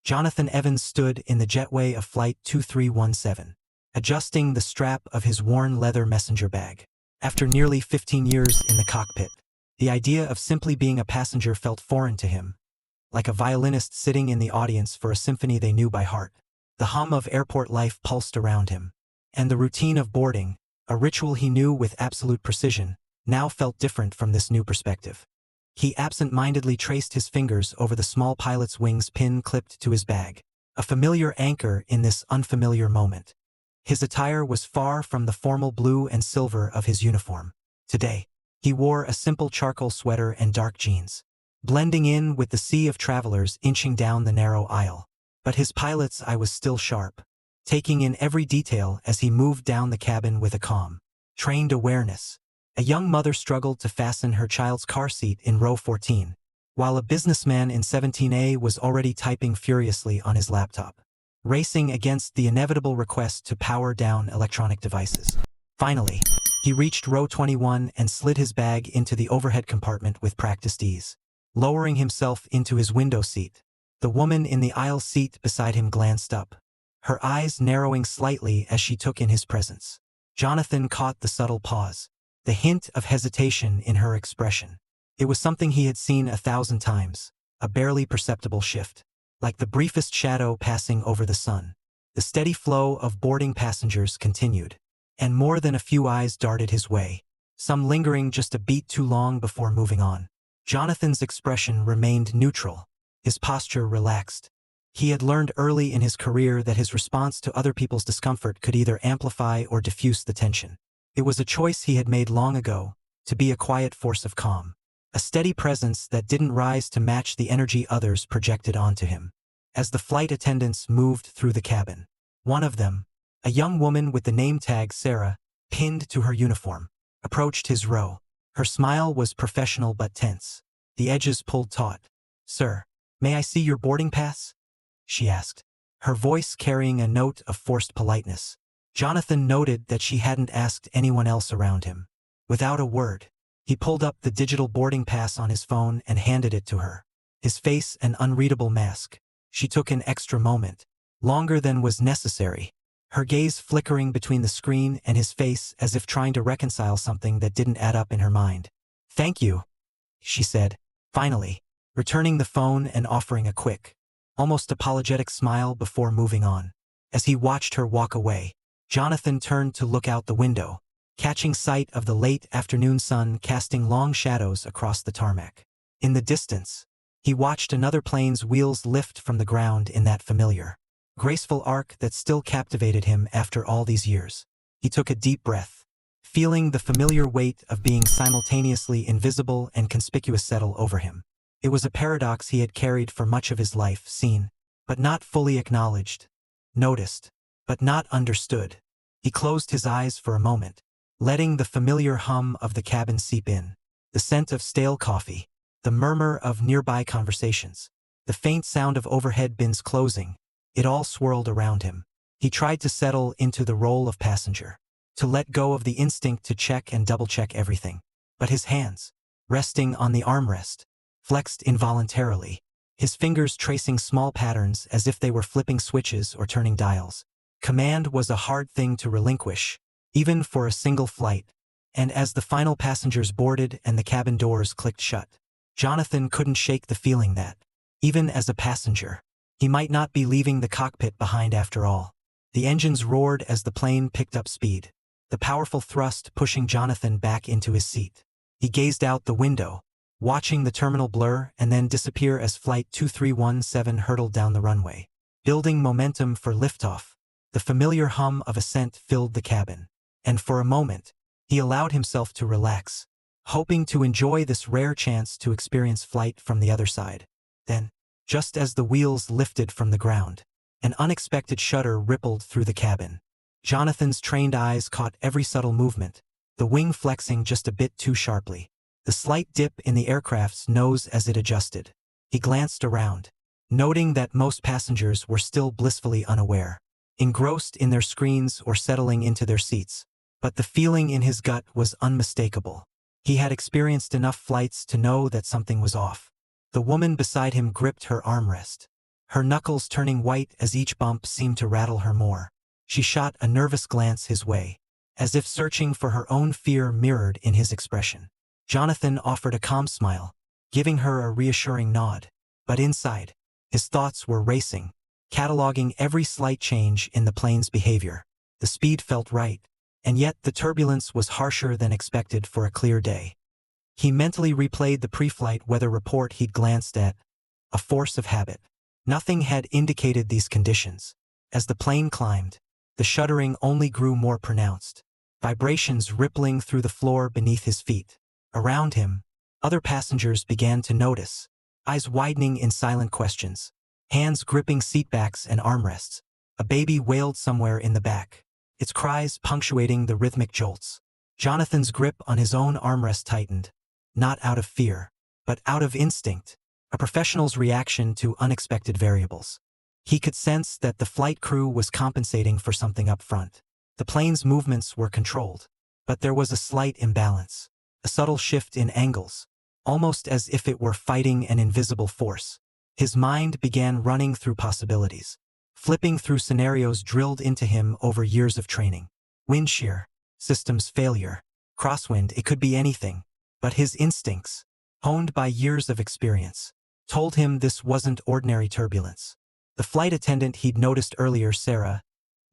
Jonathan Evans stood in the jetway of Flight 2317, adjusting the strap of his worn leather messenger bag. After nearly 15 years in the cockpit, the idea of simply being a passenger felt foreign to him, like a violinist sitting in the audience for a symphony they knew by heart. The hum of airport life pulsed around him, and the routine of boarding, a ritual he knew with absolute precision, now felt different from this new perspective. He absent-mindedly traced his fingers over the small pilot's wings pin clipped to his bag, a familiar anchor in this unfamiliar moment. His attire was far from the formal blue and silver of his uniform. Today, he wore a simple charcoal sweater and dark jeans, blending in with the sea of travelers inching down the narrow aisle. But his pilot's eye was still sharp, taking in every detail as he moved down the cabin with a calm, trained awareness. A young mother struggled to fasten her child's car seat in row 14, while a businessman in 17A was already typing furiously on his laptop, racing against the inevitable request to power down electronic devices. Finally, he reached row 21 and slid his bag into the overhead compartment with practiced ease. Lowering himself into his window seat, the woman in the aisle seat beside him glanced up, her eyes narrowing slightly as she took in his presence. Jonathan caught the subtle pause, the hint of hesitation in her expression. It was something he had seen 1,000 times, a barely perceptible shift, like the briefest shadow passing over the sun. The steady flow of boarding passengers continued, and more than a few eyes darted his way, some lingering just a beat too long before moving on. Jonathan's expression remained neutral, his posture relaxed. He had learned early in his career that his response to other people's discomfort could either amplify or diffuse the tension. It was a choice he had made long ago, to be a quiet force of calm, a steady presence that didn't rise to match the energy others projected onto him. As the flight attendants moved through the cabin, one of them, a young woman with the name tag Sarah, pinned to her uniform, approached his row. Her smile was professional but tense, the edges pulled taut. "Sir, may I see your boarding pass?" she asked, her voice carrying a note of forced politeness. Jonathan noted that she hadn't asked anyone else around him. Without a word, he pulled up the digital boarding pass on his phone and handed it to her, his face an unreadable mask. She took an extra moment, longer than was necessary, her gaze flickering between the screen and his face as if trying to reconcile something that didn't add up in her mind. "Thank you," she said, finally, returning the phone and offering a quick, almost apologetic smile before moving on. As he watched her walk away, Jonathan turned to look out the window, catching sight of the late afternoon sun casting long shadows across the tarmac. In the distance, he watched another plane's wheels lift from the ground in that familiar, graceful arc that still captivated him after all these years. He took a deep breath, feeling the familiar weight of being simultaneously invisible and conspicuous settle over him. It was a paradox he had carried for much of his life, seen, but not fully acknowledged, noticed, but not understood. He closed his eyes for a moment, letting the familiar hum of the cabin seep in, the scent of stale coffee, the murmur of nearby conversations, the faint sound of overhead bins closing. It all swirled around him. He tried to settle into the role of passenger, to let go of the instinct to check and double-check everything. But his hands, resting on the armrest, flexed involuntarily, his fingers tracing small patterns as if they were flipping switches or turning dials. Command was a hard thing to relinquish, even for a single flight, and as the final passengers boarded and the cabin doors clicked shut, Jonathan couldn't shake the feeling that, even as a passenger, he might not be leaving the cockpit behind after all. The engines roared as the plane picked up speed, the powerful thrust pushing Jonathan back into his seat. He gazed out the window, watching the terminal blur and then disappear as Flight 2317 hurtled down the runway, building momentum for liftoff. The familiar hum of ascent filled the cabin, and for a moment, he allowed himself to relax, hoping to enjoy this rare chance to experience flight from the other side. Then, just as the wheels lifted from the ground, an unexpected shudder rippled through the cabin. Jonathan's trained eyes caught every subtle movement, the wing flexing just a bit too sharply, the slight dip in the aircraft's nose as it adjusted. He glanced around, noting that most passengers were still blissfully unaware, engrossed in their screens or settling into their seats. But the feeling in his gut was unmistakable. He had experienced enough flights to know that something was off. The woman beside him gripped her armrest, her knuckles turning white as each bump seemed to rattle her more. She shot a nervous glance his way, as if searching for her own fear mirrored in his expression. Jonathan offered a calm smile, giving her a reassuring nod. But inside, his thoughts were racing, cataloging every slight change in the plane's behavior. The speed felt right, and yet the turbulence was harsher than expected for a clear day. He mentally replayed the pre-flight weather report he'd glanced at, a force of habit. Nothing had indicated these conditions. As the plane climbed, the shuddering only grew more pronounced, vibrations rippling through the floor beneath his feet. Around him, other passengers began to notice, eyes widening in silent questions, hands gripping seatbacks and armrests. A baby wailed somewhere in the back, its cries punctuating the rhythmic jolts. Jonathan's grip on his own armrest tightened, not out of fear, but out of instinct, a professional's reaction to unexpected variables. He could sense that the flight crew was compensating for something up front. The plane's movements were controlled, but there was a slight imbalance, a subtle shift in angles, almost as if it were fighting an invisible force. His mind began running through possibilities, flipping through scenarios drilled into him over years of training. Wind shear, systems failure, crosswind, it could be anything. But his instincts, honed by years of experience, told him this wasn't ordinary turbulence. The flight attendant he'd noticed earlier, Sarah,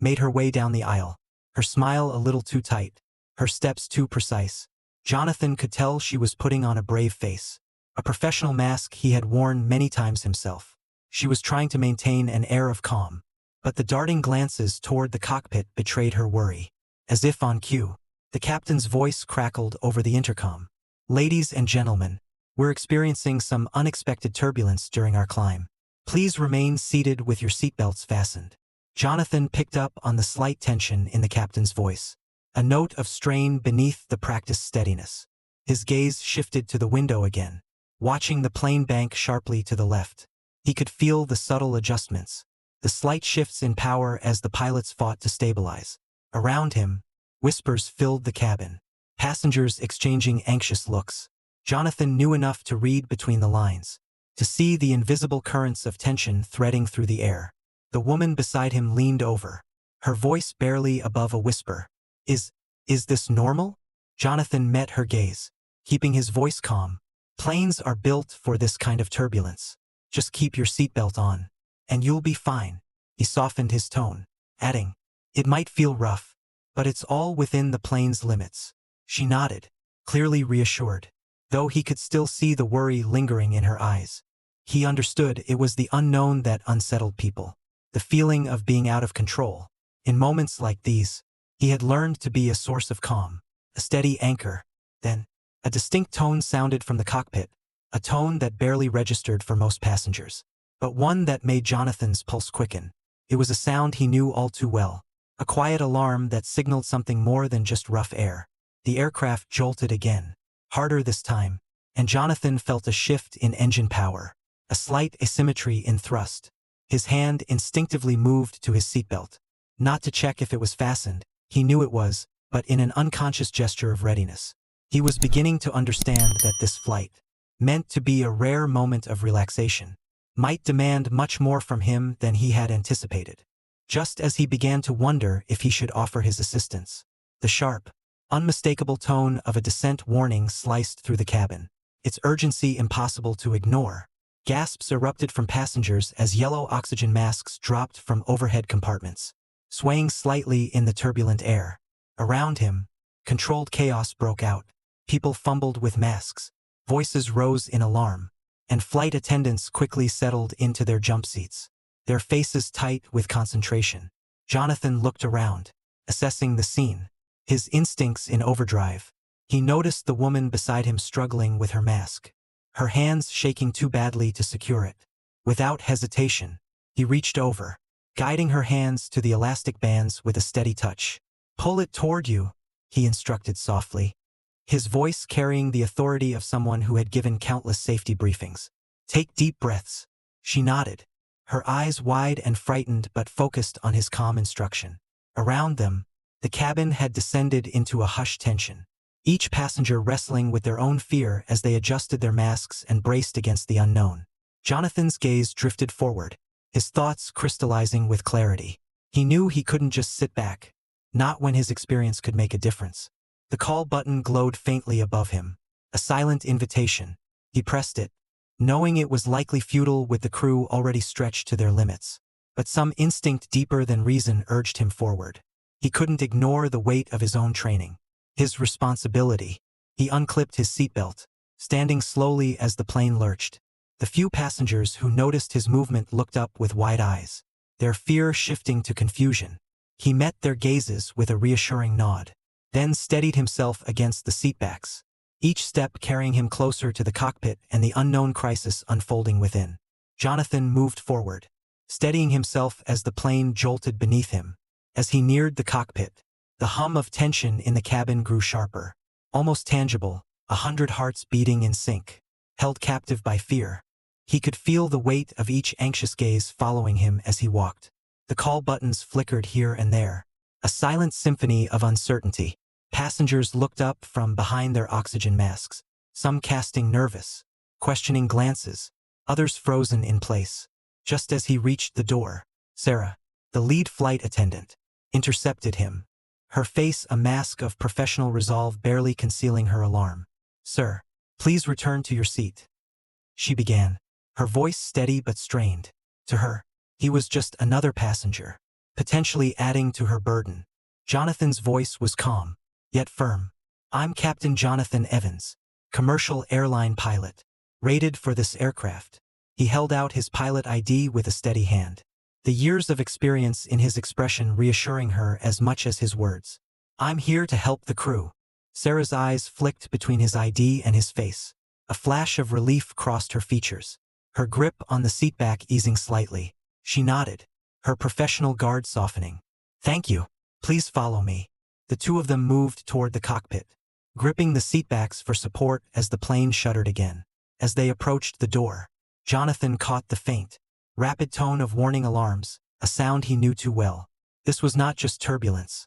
made her way down the aisle, her smile a little too tight, her steps too precise. Jonathan could tell she was putting on a brave face, a professional mask he had worn many times himself. She was trying to maintain an air of calm, but the darting glances toward the cockpit betrayed her worry. As if on cue, the captain's voice crackled over the intercom. "Ladies and gentlemen, we're experiencing some unexpected turbulence during our climb. Please remain seated with your seatbelts fastened." Jonathan picked up on the slight tension in the captain's voice, a note of strain beneath the practiced steadiness. His gaze shifted to the window again, watching the plane bank sharply to the left. He could feel the subtle adjustments, the slight shifts in power as the pilots fought to stabilize. Around him, whispers filled the cabin, passengers exchanging anxious looks. Jonathan knew enough to read between the lines, to see the invisible currents of tension threading through the air. The woman beside him leaned over, her voice barely above a whisper. Is this normal?" Jonathan met her gaze, keeping his voice calm. "Planes are built for this kind of turbulence. Just keep your seatbelt on, and you'll be fine." He softened his tone, adding, "It might feel rough, but it's all within the plane's limits." She nodded, clearly reassured, though he could still see the worry lingering in her eyes. He understood it was the unknown that unsettled people, the feeling of being out of control. In moments like these, he had learned to be a source of calm, a steady anchor. Then, a distinct tone sounded from the cockpit, a tone that barely registered for most passengers, but one that made Jonathan's pulse quicken. It was a sound he knew all too well, a quiet alarm that signaled something more than just rough air. The aircraft jolted again, harder this time, and Jonathan felt a shift in engine power, a slight asymmetry in thrust. His hand instinctively moved to his seatbelt, not to check if it was fastened. He knew it was, but in an unconscious gesture of readiness. He was beginning to understand that this flight, meant to be a rare moment of relaxation, might demand much more from him than he had anticipated. Just as he began to wonder if he should offer his assistance, the sharp, unmistakable tone of a descent warning sliced through the cabin, its urgency impossible to ignore. Gasps erupted from passengers as yellow oxygen masks dropped from overhead compartments, swaying slightly in the turbulent air. Around him, controlled chaos broke out. People fumbled with masks, voices rose in alarm, and flight attendants quickly settled into their jump seats, their faces tight with concentration. Jonathan looked around, assessing the scene, his instincts in overdrive. He noticed the woman beside him struggling with her mask, her hands shaking too badly to secure it. Without hesitation, he reached over, guiding her hands to the elastic bands with a steady touch. "Pull it toward you," he instructed softly, his voice carrying the authority of someone who had given countless safety briefings. "Take deep breaths." She nodded, her eyes wide and frightened but focused on his calm instruction. Around them, the cabin had descended into a hushed tension, each passenger wrestling with their own fear as they adjusted their masks and braced against the unknown. Jonathan's gaze drifted forward, his thoughts crystallizing with clarity. He knew he couldn't just sit back, not when his experience could make a difference. The call button glowed faintly above him, a silent invitation. He pressed it, knowing it was likely futile with the crew already stretched to their limits. But some instinct deeper than reason urged him forward. He couldn't ignore the weight of his own training, his responsibility. He unclipped his seatbelt, standing slowly as the plane lurched. The few passengers who noticed his movement looked up with wide eyes, their fear shifting to confusion. He met their gazes with a reassuring nod, then steadied himself against the seatbacks, each step carrying him closer to the cockpit and the unknown crisis unfolding within. Jonathan moved forward, steadying himself as the plane jolted beneath him. As he neared the cockpit, the hum of tension in the cabin grew sharper, almost tangible, 100 hearts beating in sync, held captive by fear. He could feel the weight of each anxious gaze following him as he walked. The call buttons flickered here and there, a silent symphony of uncertainty. Passengers looked up from behind their oxygen masks, some casting nervous, questioning glances, others frozen in place. Just as he reached the door, Sarah, the lead flight attendant, intercepted him, her face a mask of professional resolve barely concealing her alarm. "Sir, please return to your seat," she began, her voice steady but strained. To her, he was just another passenger, potentially adding to her burden. Jonathan's voice was calm, yet firm. "I'm Captain Jonathan Evans, commercial airline pilot, rated for this aircraft." He held out his pilot ID with a steady hand, the years of experience in his expression reassuring her as much as his words. "I'm here to help the crew." Sarah's eyes flicked between his ID and his face. A flash of relief crossed her features, her grip on the seatback easing slightly. She nodded, her professional guard softening. "Thank you. Please follow me." The two of them moved toward the cockpit, gripping the seatbacks for support as the plane shuddered again. As they approached the door, Jonathan caught the faint, rapid tone of warning alarms, a sound he knew too well. This was not just turbulence.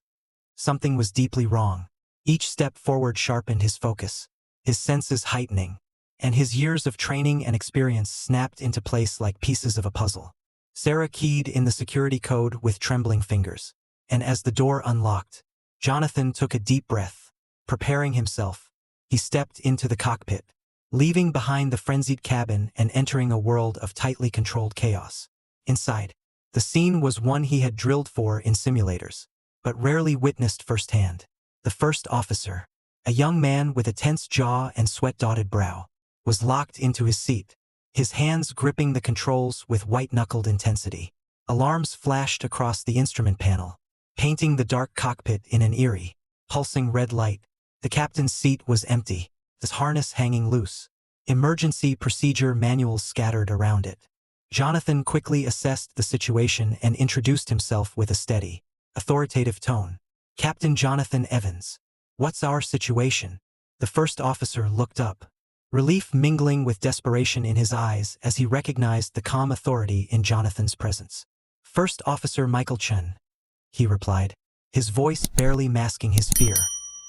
Something was deeply wrong. Each step forward sharpened his focus, his senses heightening, and his years of training and experience snapped into place like pieces of a puzzle. Sarah keyed in the security code with trembling fingers, and as the door unlocked, Jonathan took a deep breath, preparing himself. He stepped into the cockpit, leaving behind the frenzied cabin and entering a world of tightly controlled chaos. Inside, the scene was one he had drilled for in simulators, but rarely witnessed firsthand. The first officer, a young man with a tense jaw and sweat-dotted brow, was locked into his seat, his hands gripping the controls with white-knuckled intensity. Alarms flashed across the instrument panel, painting the dark cockpit in an eerie, pulsing red light. The captain's seat was empty, his harness hanging loose, emergency procedure manuals scattered around it. Jonathan quickly assessed the situation and introduced himself with a steady, authoritative tone. "Captain Jonathan Evans. What's our situation?" The first officer looked up, relief mingling with desperation in his eyes as he recognized the calm authority in Jonathan's presence. "First Officer Michael Chen," he replied, his voice barely masking his fear.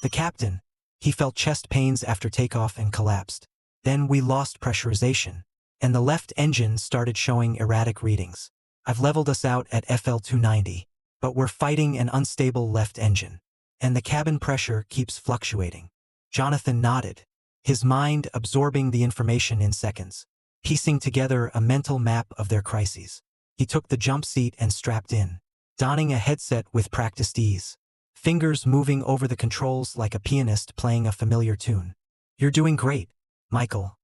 "The captain." He felt chest pains after takeoff and collapsed. "Then we lost pressurization, and the left engine started showing erratic readings. I've leveled us out at FL 290, but we're fighting an unstable left engine, and the cabin pressure keeps fluctuating." Jonathan nodded, his mind absorbing the information in seconds, piecing together a mental map of their crises. He took the jump seat and strapped in, donning a headset with practiced ease, fingers moving over the controls like a pianist playing a familiar tune. "You're doing great, Michael,"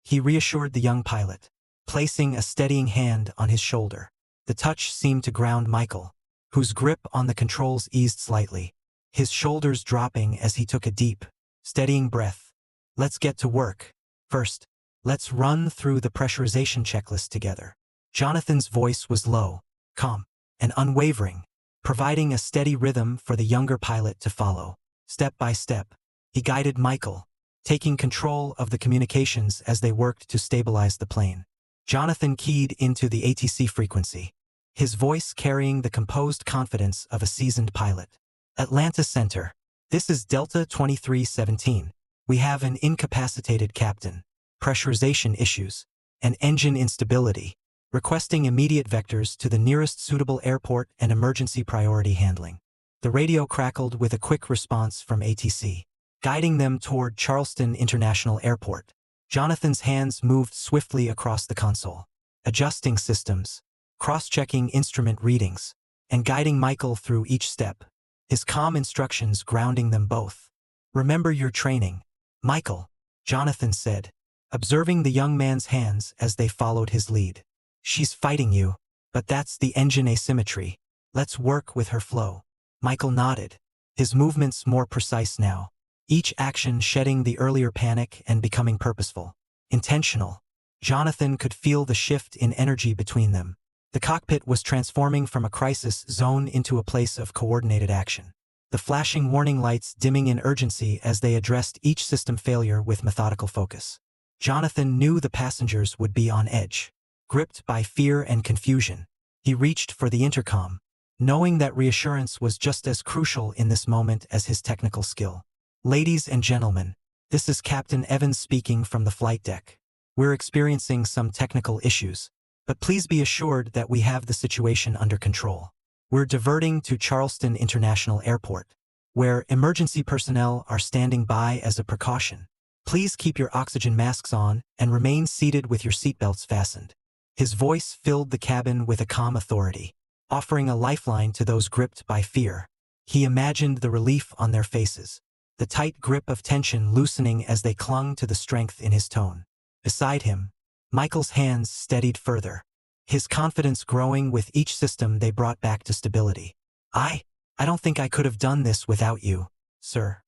he reassured the young pilot, placing a steadying hand on his shoulder. The touch seemed to ground Michael, whose grip on the controls eased slightly, his shoulders dropping as he took a deep, steadying breath. "Let's get to work. First, let's run through the pressurization checklist together." Jonathan's voice was low, calm, and unwavering, providing a steady rhythm for the younger pilot to follow. Step by step, he guided Michael, taking control of the communications as they worked to stabilize the plane. Jonathan keyed into the ATC frequency, his voice carrying the composed confidence of a seasoned pilot. "Atlanta Center. This is Delta 2317. We have an incapacitated captain, pressurization issues, and engine instability. requesting immediate vectors to the nearest suitable airport and emergency priority handling. The radio crackled with a quick response from ATC, guiding them toward Charleston International Airport. Jonathan's hands moved swiftly across the console, adjusting systems, cross-checking instrument readings, and guiding Michael through each step, his calm instructions grounding them both. "Remember your training, Michael," Jonathan said, observing the young man's hands as they followed his lead. "She's fighting you, but that's the engine asymmetry. Let's work with her flow." Michael nodded, his movements more precise now, each action shedding the earlier panic and becoming purposeful, intentional. Jonathan could feel the shift in energy between them. The cockpit was transforming from a crisis zone into a place of coordinated action, the flashing warning lights dimming in urgency as they addressed each system failure with methodical focus. Jonathan knew the passengers would be on edge, gripped by fear and confusion. He reached for the intercom, knowing that reassurance was just as crucial in this moment as his technical skill. "Ladies and gentlemen, this is Captain Evans speaking from the flight deck. We're experiencing some technical issues, but please be assured that we have the situation under control. We're diverting to Charleston International Airport, where emergency personnel are standing by as a precaution. Please keep your oxygen masks on and remain seated with your seatbelts fastened." His voice filled the cabin with a calm authority, offering a lifeline to those gripped by fear. He imagined the relief on their faces, the tight grip of tension loosening as they clung to the strength in his tone. Beside him, Michael's hands steadied further, his confidence growing with each system they brought back to stability. I don't think I could have done this without you, sir,"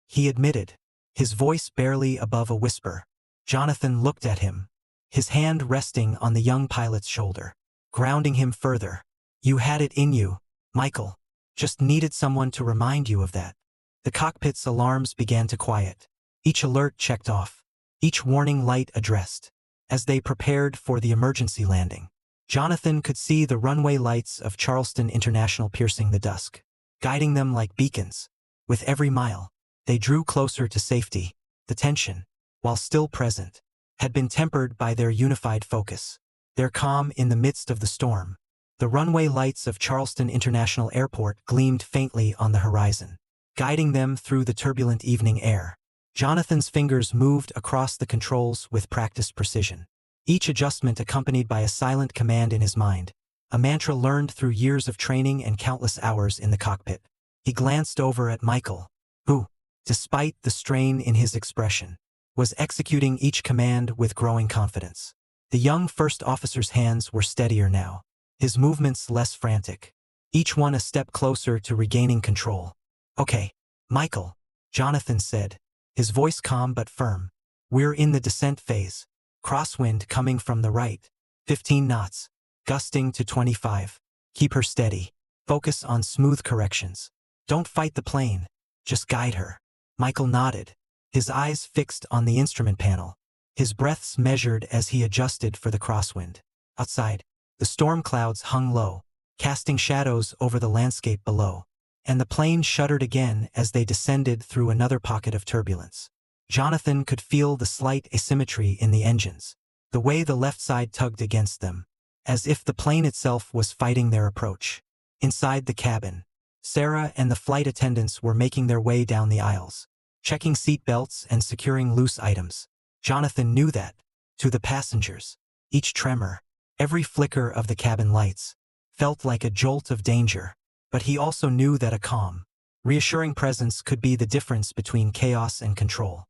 he admitted, his voice barely above a whisper. Jonathan looked at him, his hand resting on the young pilot's shoulder, grounding him further. "You had it in you, Michael. Just needed someone to remind you of that." The cockpit's alarms began to quiet, each alert checked off, each warning light addressed. As they prepared for the emergency landing, Jonathan could see the runway lights of Charleston International piercing the dusk, guiding them like beacons. With every mile, they drew closer to safety. The tension, while still present, had been tempered by their unified focus, their calm in the midst of the storm. The runway lights of Charleston International Airport gleamed faintly on the horizon, guiding them through the turbulent evening air. Jonathan's fingers moved across the controls with practiced precision, each adjustment accompanied by a silent command in his mind, a mantra learned through years of training and countless hours in the cockpit. He glanced over at Michael, who, despite the strain in his expression, was executing each command with growing confidence. The young first officer's hands were steadier now, his movements less frantic, each one a step closer to regaining control. "Okay, Michael," Jonathan said, his voice calm but firm. "We're in the descent phase. Crosswind coming from the right. 15 knots. Gusting to 25. Keep her steady. Focus on smooth corrections. Don't fight the plane. Just guide her." Michael nodded, his eyes fixed on the instrument panel, his breaths measured as he adjusted for the crosswind. Outside, the storm clouds hung low, casting shadows over the landscape below, and the plane shuddered again as they descended through another pocket of turbulence. Jonathan could feel the slight asymmetry in the engines, the way the left side tugged against them, as if the plane itself was fighting their approach. Inside the cabin, Sarah and the flight attendants were making their way down the aisles, checking seat belts and securing loose items. Jonathan knew that, to the passengers, each tremor, every flicker of the cabin lights, felt like a jolt of danger. But he also knew that a calm, reassuring presence could be the difference between chaos and control.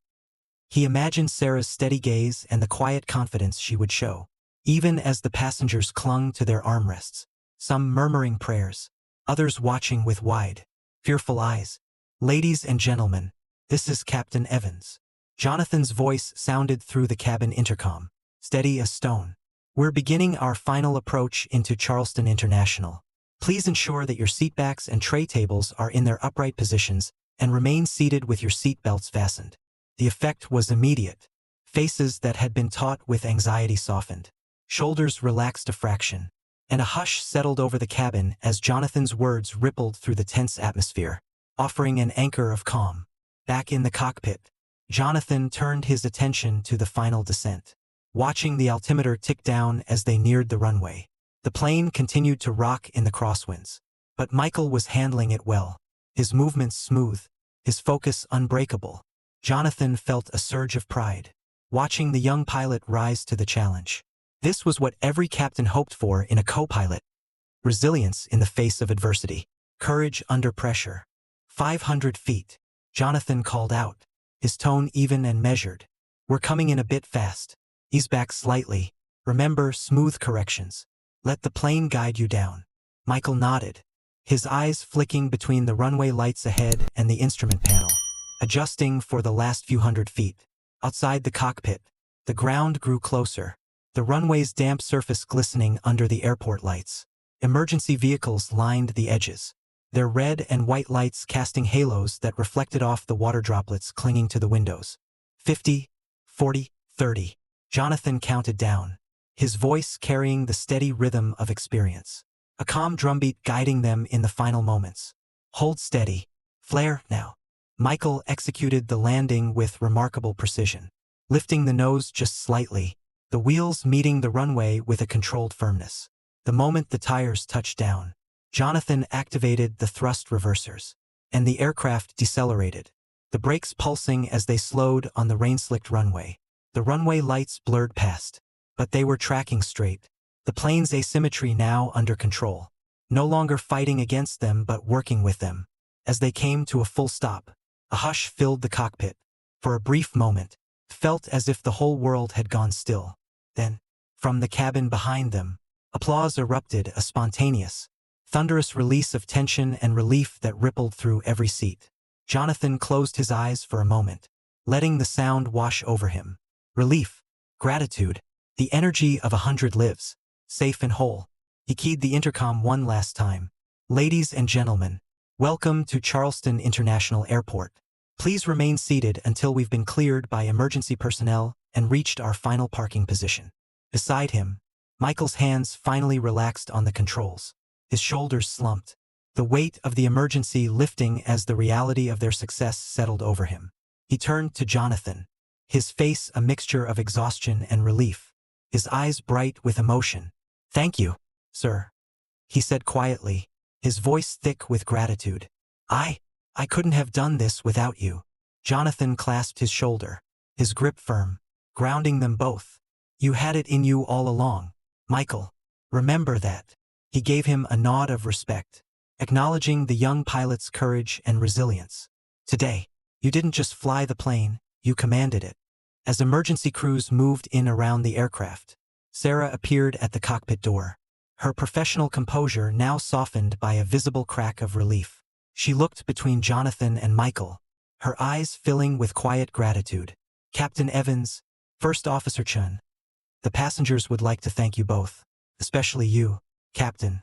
He imagined Sarah's steady gaze and the quiet confidence she would show, even as the passengers clung to their armrests, some murmuring prayers, others watching with wide, fearful eyes. "Ladies and gentlemen, this is Captain Evans." Jonathan's voice sounded through the cabin intercom, steady as stone. "We're beginning our final approach into Charleston International. Please ensure that your seatbacks and tray tables are in their upright positions and remain seated with your seat belts fastened." The effect was immediate. Faces that had been taut with anxiety softened, shoulders relaxed a fraction, and a hush settled over the cabin as Jonathan's words rippled through the tense atmosphere, offering an anchor of calm. Back in the cockpit, Jonathan turned his attention to the final descent. watching the altimeter tick down as they neared the runway. The plane continued to rock in the crosswinds. But Michael was handling it well. His movements smooth, his focus unbreakable. Jonathan felt a surge of pride, watching the young pilot rise to the challenge. This was what every captain hoped for in a co-pilot. Resilience in the face of adversity. Courage under pressure. 500 feet. Jonathan called out, his tone even and measured. We're coming in a bit fast. Ease back slightly. Remember, smooth corrections. Let the plane guide you down. Michael nodded, his eyes flicking between the runway lights ahead and the instrument panel, adjusting for the last few hundred feet. Outside the cockpit, the ground grew closer, the runway's damp surface glistening under the airport lights. Emergency vehicles lined the edges, their red and white lights casting halos that reflected off the water droplets clinging to the windows. 50, 40, 30. Jonathan counted down, his voice carrying the steady rhythm of experience. A calm drumbeat guiding them in the final moments. Hold steady. Flare now. Michael executed the landing with remarkable precision, lifting the nose just slightly, the wheels meeting the runway with a controlled firmness. The moment the tires touched down, Jonathan activated the thrust reversers, and the aircraft decelerated, the brakes pulsing as they slowed on the rain-slicked runway. The runway lights blurred past, but they were tracking straight, the plane's asymmetry now under control, no longer fighting against them but working with them. As they came to a full stop, a hush filled the cockpit. For a brief moment, it felt as if the whole world had gone still. Then, from the cabin behind them, applause erupted, a spontaneous, thunderous release of tension and relief that rippled through every seat. Jonathan closed his eyes for a moment, letting the sound wash over him. Relief, gratitude, the energy of 100 lives, safe and whole. He keyed the intercom one last time. Ladies and gentlemen, welcome to Charleston International Airport. Please remain seated until we've been cleared by emergency personnel and reached our final parking position. Beside him, Michael's hands finally relaxed on the controls. His shoulders slumped, the weight of the emergency lifting as the reality of their success settled over him. He turned to Jonathan, his face a mixture of exhaustion and relief, his eyes bright with emotion. "Thank you, sir," he said quietly, his voice thick with gratitude. I couldn't have done this without you." Jonathan clasped his shoulder, his grip firm, grounding them both. "You had it in you all along, Michael. Remember that." He gave him a nod of respect, acknowledging the young pilot's courage and resilience. "Today, you didn't just fly the plane, you commanded it." As emergency crews moved in around the aircraft, Sarah appeared at the cockpit door, her professional composure now softened by a visible crack of relief. She looked between Jonathan and Michael, her eyes filling with quiet gratitude. "Captain Evans, First Officer Chun, the passengers would like to thank you both, especially you, Captain,"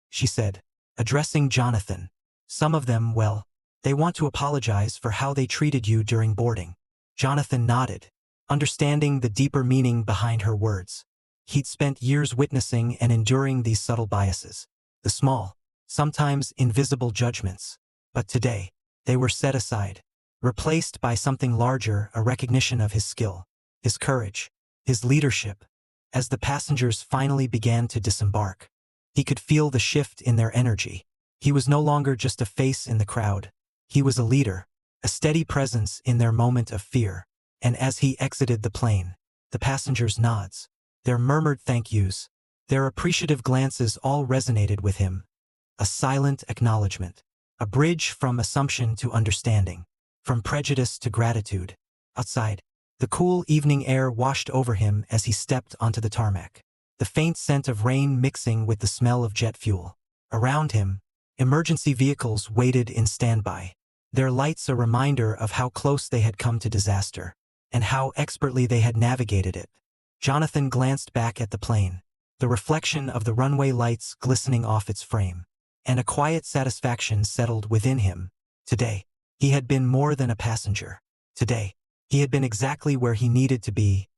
she said, addressing Jonathan. "Some of them, well, they want to apologize for how they treated you during boarding." Jonathan nodded, understanding the deeper meaning behind her words. He'd spent years witnessing and enduring these subtle biases, the small, sometimes invisible judgments. But today, they were set aside, replaced by something larger, a recognition of his skill, his courage, his leadership. As the passengers finally began to disembark, he could feel the shift in their energy. He was no longer just a face in the crowd. He was a leader, a steady presence in their moment of fear. And as he exited the plane, the passengers' nods, their murmured thank yous, their appreciative glances all resonated with him. A silent acknowledgement, a bridge from assumption to understanding, from prejudice to gratitude. Outside, the cool evening air washed over him as he stepped onto the tarmac, the faint scent of rain mixing with the smell of jet fuel. Around him, emergency vehicles waited in standby, their lights a reminder of how close they had come to disaster, and how expertly they had navigated it. Jonathan glanced back at the plane, the reflection of the runway lights glistening off its frame, and a quiet satisfaction settled within him. Today, he had been more than a passenger. Today, he had been exactly where he needed to be,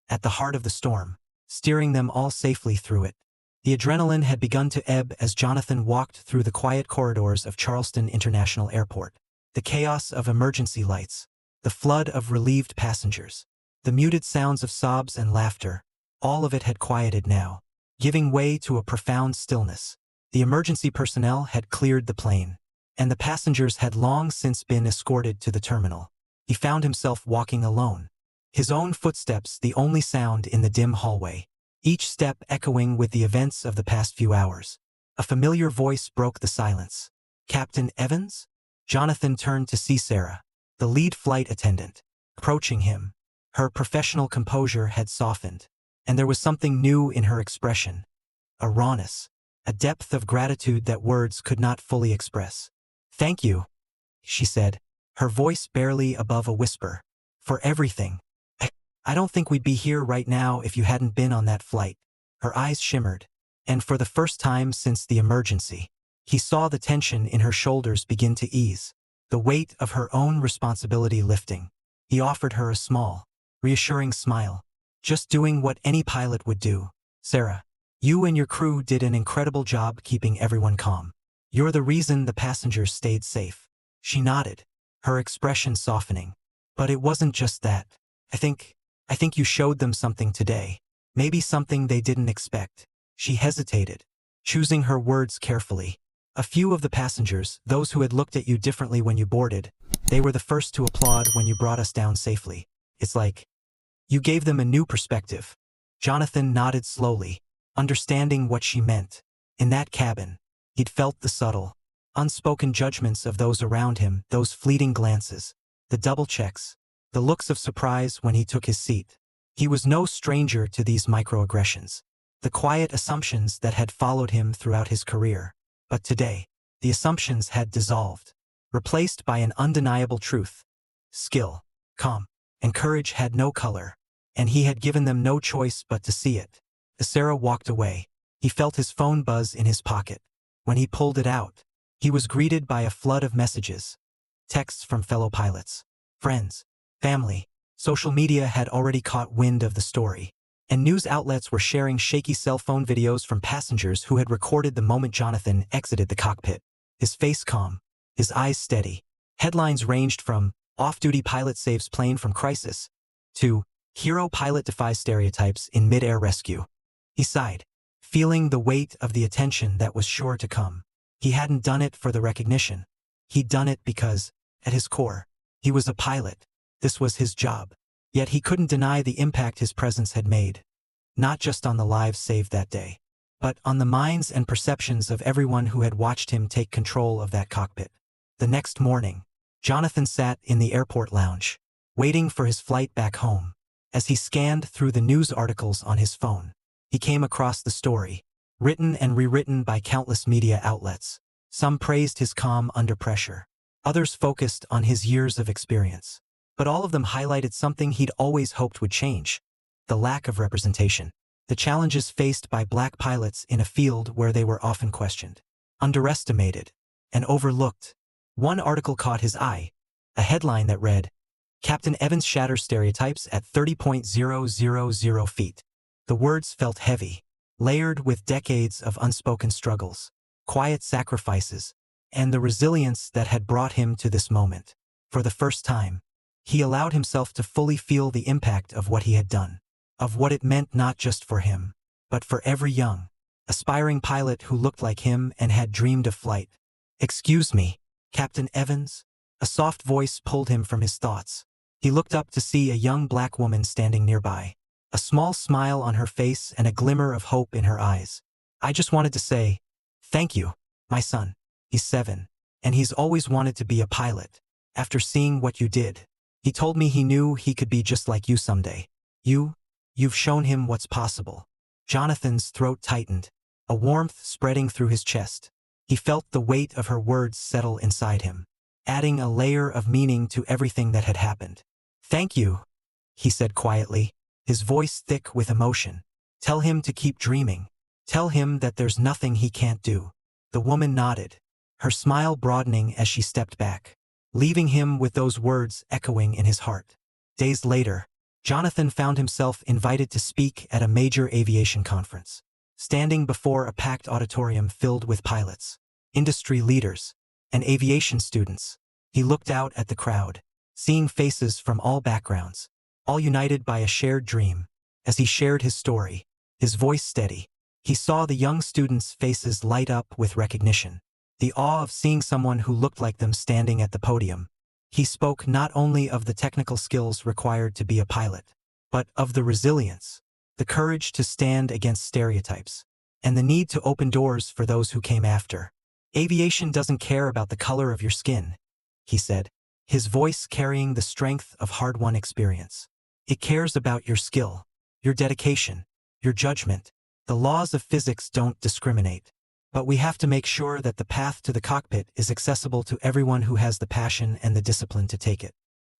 at the heart of the storm, steering them all safely through it. The adrenaline had begun to ebb as Jonathan walked through the quiet corridors of Charleston International Airport. The chaos of emergency lights, the flood of relieved passengers, The muted sounds of sobs and laughter, all of it had quieted now, giving way to a profound stillness. The emergency personnel had cleared the plane, and the passengers had long since been escorted to the terminal. He found himself walking alone, his own footsteps the only sound in the dim hallway, each step echoing with the events of the past few hours. A familiar voice broke the silence. "Captain Evans?" Jonathan turned to see Sarah, the lead flight attendant, approaching him. Her professional composure had softened, and there was something new in her expression. A rawness, a depth of gratitude that words could not fully express. "Thank you," she said, her voice barely above a whisper. "For everything. I don't think we'd be here right now if you hadn't been on that flight." Her eyes shimmered, and for the first time since the emergency, he saw the tension in her shoulders begin to ease, the weight of her own responsibility lifting. He offered her a small, reassuring smile. "Just doing what any pilot would do. Sarah, you and your crew did an incredible job keeping everyone calm. You're the reason the passengers stayed safe." She nodded, her expression softening. "But it wasn't just that. I think you showed them something today. Maybe something they didn't expect." She hesitated, choosing her words carefully. "A few of the passengers, those who had looked at you differently when you boarded, they were the first to applaud when you brought us down safely. It's like you gave them a new perspective." Jonathan nodded slowly, understanding what she meant. In that cabin, he'd felt the subtle, unspoken judgments of those around him, those fleeting glances, the double checks, the looks of surprise when he took his seat. He was no stranger to these microaggressions, the quiet assumptions that had followed him throughout his career. But today, the assumptions had dissolved, replaced by an undeniable truth. Skill, calm, and courage had no color, and he had given them no choice but to see it. As Sarah walked away, he felt his phone buzz in his pocket. When he pulled it out, he was greeted by a flood of messages. Texts from fellow pilots, friends, family. Social media had already caught wind of the story, and news outlets were sharing shaky cell phone videos from passengers who had recorded the moment Jonathan exited the cockpit. His face calm, his eyes steady. Headlines ranged from "Off-duty pilot saves plane from crisis" to "Hero pilot defies stereotypes in mid-air rescue." He sighed, feeling the weight of the attention that was sure to come. He hadn't done it for the recognition. He'd done it because, at his core, he was a pilot. This was his job. Yet he couldn't deny the impact his presence had made. Not just on the lives saved that day, but on the minds and perceptions of everyone who had watched him take control of that cockpit. The next morning, Jonathan sat in the airport lounge, waiting for his flight back home. As he scanned through the news articles on his phone, he came across the story, written and rewritten by countless media outlets. Some praised his calm under pressure. Others focused on his years of experience. But all of them highlighted something he'd always hoped would change: the lack of representation, the challenges faced by black pilots in a field where they were often questioned, underestimated, and overlooked. One article caught his eye, a headline that read, "Captain Evans shatters stereotypes at 30,000 feet." The words felt heavy, layered with decades of unspoken struggles, quiet sacrifices, and the resilience that had brought him to this moment. For the first time, he allowed himself to fully feel the impact of what he had done, of what it meant not just for him, but for every young, aspiring pilot who looked like him and had dreamed of flight. "Excuse me, Captain Evans?" A soft voice pulled him from his thoughts. He looked up to see a young black woman standing nearby, a small smile on her face and a glimmer of hope in her eyes. "I just wanted to say, thank you. My son, he's 7, and he's always wanted to be a pilot. After seeing what you did, he told me he knew he could be just like you someday. You've shown him what's possible." Jonathan's throat tightened, a warmth spreading through his chest. He felt the weight of her words settle inside him, adding a layer of meaning to everything that had happened. "Thank you," he said quietly, his voice thick with emotion. "Tell him to keep dreaming. Tell him that there's nothing he can't do." The woman nodded, her smile broadening as she stepped back, leaving him with those words echoing in his heart. Days later, Jonathan found himself invited to speak at a major aviation conference. Standing before a packed auditorium filled with pilots, industry leaders, and aviation students, he looked out at the crowd, seeing faces from all backgrounds, all united by a shared dream. As he shared his story, his voice steady, he saw the young students' faces light up with recognition, the awe of seeing someone who looked like them standing at the podium. He spoke not only of the technical skills required to be a pilot, but of the resilience, the courage to stand against stereotypes, and the need to open doors for those who came after. Aviation doesn't care about the color of your skin, he said, his voice carrying the strength of hard-won experience. It cares about your skill, your dedication, your judgment. The laws of physics don't discriminate. But we have to make sure that the path to the cockpit is accessible to everyone who has the passion and the discipline to take it.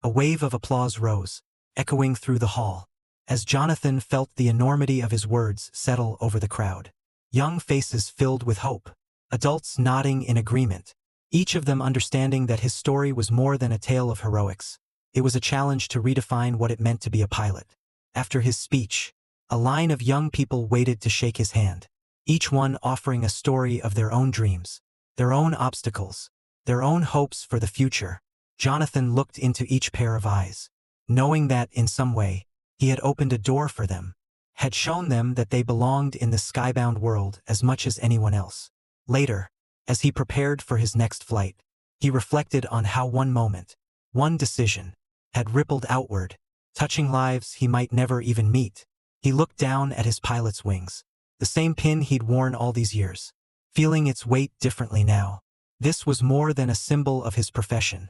A wave of applause rose, echoing through the hall, as Jonathan felt the enormity of his words settle over the crowd. Young faces filled with hope, adults nodding in agreement, each of them understanding that his story was more than a tale of heroics. It was a challenge to redefine what it meant to be a pilot. After his speech, a line of young people waited to shake his hand, each one offering a story of their own dreams, their own obstacles, their own hopes for the future. Jonathan looked into each pair of eyes, knowing that, in some way, he had opened a door for them, had shown them that they belonged in the skybound world as much as anyone else. Later, as he prepared for his next flight, he reflected on how one moment, one decision, had rippled outward, touching lives he might never even meet. He looked down at his pilot's wings, the same pin he'd worn all these years, feeling its weight differently now. This was more than a symbol of his profession.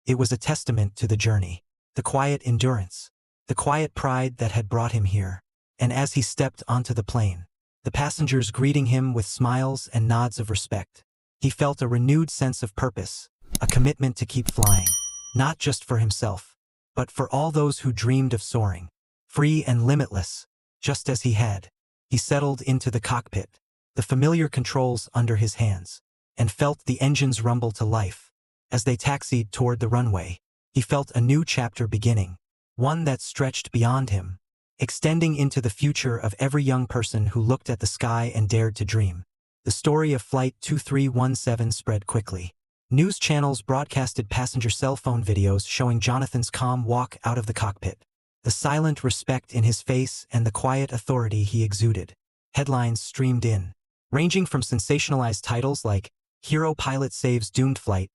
It was a testament to the journey, the quiet endurance, the quiet pride that had brought him here. And as he stepped onto the plane, the passengers greeting him with smiles and nods of respect, he felt a renewed sense of purpose, a commitment to keep flying, not just for himself, but for all those who dreamed of soaring, free and limitless, just as he had. He settled into the cockpit, the familiar controls under his hands, and felt the engines rumble to life. As they taxied toward the runway, he felt a new chapter beginning, one that stretched beyond him, extending into the future of every young person who looked at the sky and dared to dream. The story of Flight 2317 spread quickly. News channels broadcasted passenger cell phone videos showing Jonathan's calm walk out of the cockpit, the silent respect in his face and the quiet authority he exuded. Headlines streamed in, ranging from sensationalized titles like "Hero Pilot Saves Doomed Flight"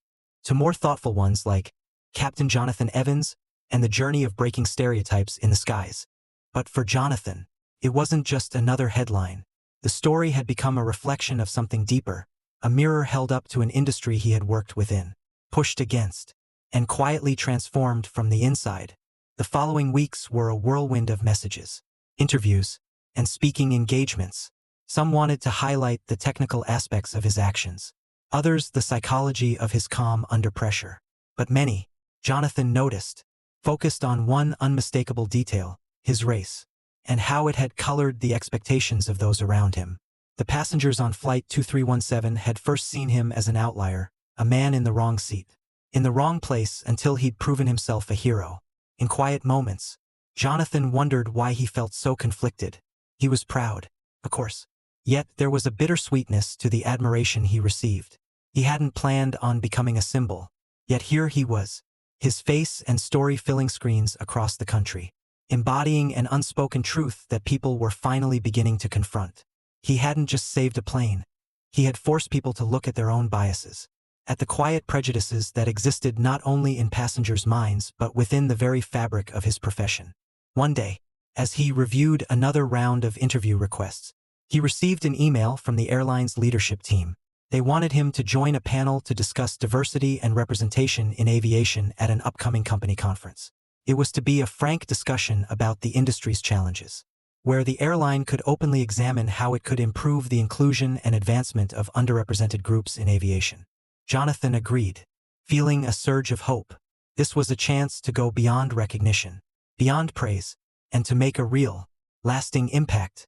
to more thoughtful ones like "Captain Jonathan Evans and the Journey of Breaking Stereotypes in the Skies." But for Jonathan, it wasn't just another headline. The story had become a reflection of something deeper, a mirror held up to an industry he had worked within, pushed against, and quietly transformed from the inside. The following weeks were a whirlwind of messages, interviews, and speaking engagements. Some wanted to highlight the technical aspects of his actions, others the psychology of his calm under pressure. But many, Jonathan noticed, focused on one unmistakable detail: his race, and how it had colored the expectations of those around him. The passengers on Flight 2317 had first seen him as an outlier, a man in the wrong seat, in the wrong place until he'd proven himself a hero. In quiet moments, Jonathan wondered why he felt so conflicted. He was proud, of course. Yet there was a bittersweetness to the admiration he received. He hadn't planned on becoming a symbol, yet here he was, his face and story filling screens across the country, embodying an unspoken truth that people were finally beginning to confront. He hadn't just saved a plane. He had forced people to look at their own biases, at the quiet prejudices that existed not only in passengers' minds but within the very fabric of his profession. One day, as he reviewed another round of interview requests, he received an email from the airline's leadership team. They wanted him to join a panel to discuss diversity and representation in aviation at an upcoming company conference. It was to be a frank discussion about the industry's challenges, where the airline could openly examine how it could improve the inclusion and advancement of underrepresented groups in aviation. Jonathan agreed, feeling a surge of hope. This was a chance to go beyond recognition, beyond praise, and to make a real, lasting impact.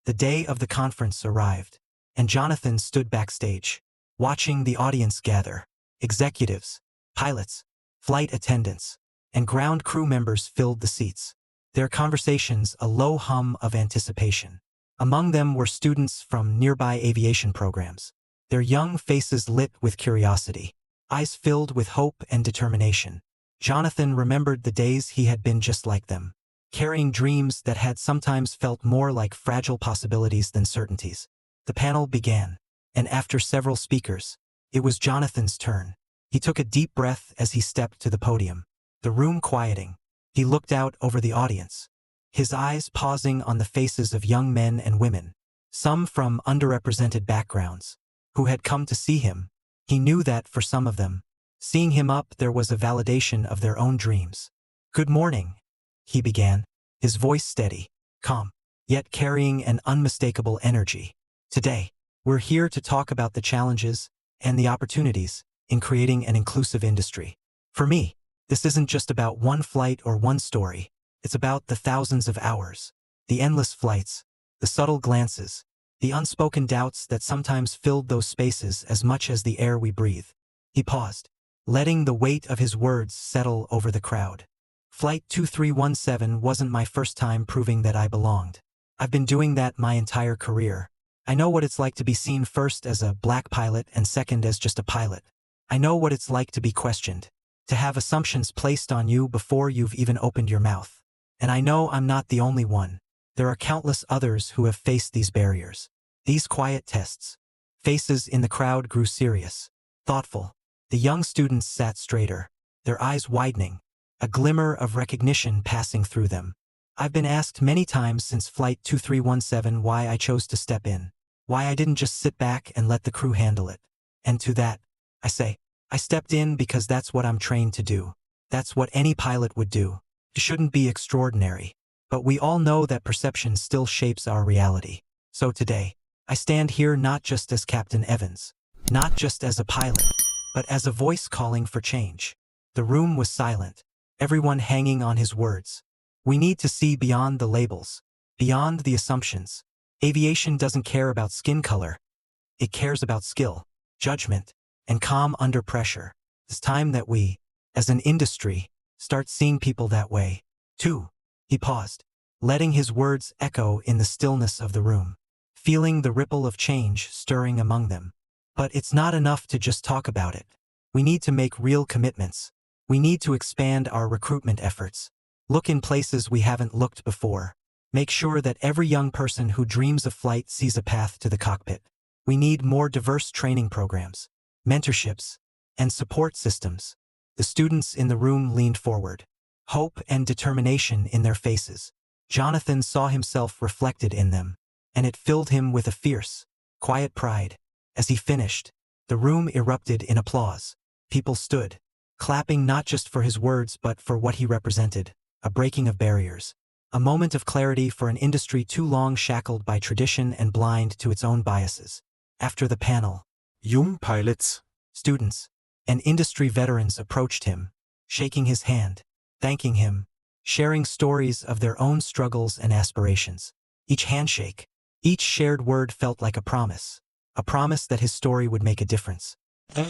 The day of the conference arrived, and Jonathan stood backstage, watching the audience gather. Executives, pilots, flight attendants, and ground crew members filled the seats. their conversations a low hum of anticipation. Among them were students from nearby aviation programs, their young faces lit with curiosity, eyes filled with hope and determination. Jonathan remembered the days he had been just like them, carrying dreams that had sometimes felt more like fragile possibilities than certainties. The panel began, and after several speakers, it was Jonathan's turn. He took a deep breath as he stepped to the podium, the room quieting. He looked out over the audience, his eyes pausing on the faces of young men and women, some from underrepresented backgrounds, who had come to see him. He knew that for some of them, seeing him up there was a validation of their own dreams. "Good morning," he began, his voice steady, calm, yet carrying an unmistakable energy. "Today, we're here to talk about the challenges and the opportunities in creating an inclusive industry. For me, this isn't just about one flight or one story. It's about the thousands of hours, the endless flights, the subtle glances, the unspoken doubts that sometimes filled those spaces as much as the air we breathe." He paused, letting the weight of his words settle over the crowd. "Flight 2317 wasn't my first time proving that I belonged. I've been doing that my entire career. I know what it's like to be seen first as a black pilot and second as just a pilot. I know what it's like to be questioned, to have assumptions placed on you before you've even opened your mouth. And I know I'm not the only one. There are countless others who have faced these barriers, these quiet tests." Faces in the crowd grew serious, thoughtful. The young students sat straighter, their eyes widening, a glimmer of recognition passing through them. "I've been asked many times since Flight 2317 why I chose to step in, why I didn't just sit back and let the crew handle it. And to that, I say, I stepped in because that's what I'm trained to do. That's what any pilot would do. It shouldn't be extraordinary. But we all know that perception still shapes our reality. So today, I stand here not just as Captain Evans, not just as a pilot, but as a voice calling for change." The room was silent, everyone hanging on his words. We need to see beyond the labels, beyond the assumptions. Aviation doesn't care about skin color. It cares about skill, judgment, and calm under pressure. It's time that we, as an industry, start seeing people that way, too. He paused, letting his words echo in the stillness of the room, feeling the ripple of change stirring among them. But it's not enough to just talk about it. We need to make real commitments. We need to expand our recruitment efforts, look in places we haven't looked before, make sure that every young person who dreams of flight sees a path to the cockpit. We need more diverse training programs, mentorships, and support systems. The students in the room leaned forward, hope and determination in their faces. Jonathan saw himself reflected in them, and it filled him with a fierce, quiet pride. As he finished, the room erupted in applause. People stood, clapping not just for his words but for what he represented, a breaking of barriers, a moment of clarity for an industry too long shackled by tradition and blind to its own biases. After the panel, young pilots, students, and industry veterans approached him, shaking his hand, thanking him, sharing stories of their own struggles and aspirations. Each handshake, each shared word felt like a promise that his story would make a difference. A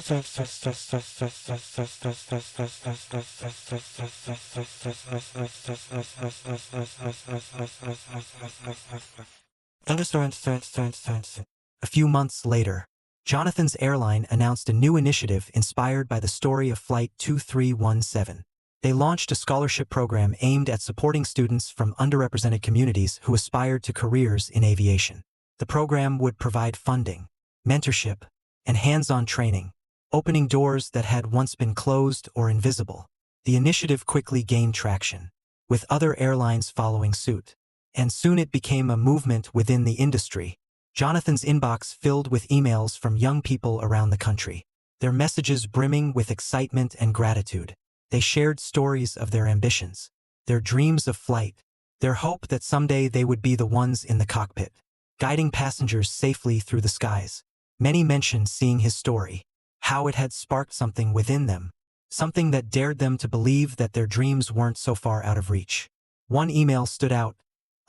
few months later, Jonathan's airline announced a new initiative inspired by the story of Flight 2317. They launched a scholarship program aimed at supporting students from underrepresented communities who aspired to careers in aviation. The program would provide funding, mentorship, and hands-on training, opening doors that had once been closed or invisible. The initiative quickly gained traction, with other airlines following suit, and soon it became a movement within the industry. Jonathan's inbox filled with emails from young people around the country, their messages brimming with excitement and gratitude. They shared stories of their ambitions, their dreams of flight, their hope that someday they would be the ones in the cockpit, guiding passengers safely through the skies. Many mentioned seeing his story, how it had sparked something within them, something that dared them to believe that their dreams weren't so far out of reach. One email stood out,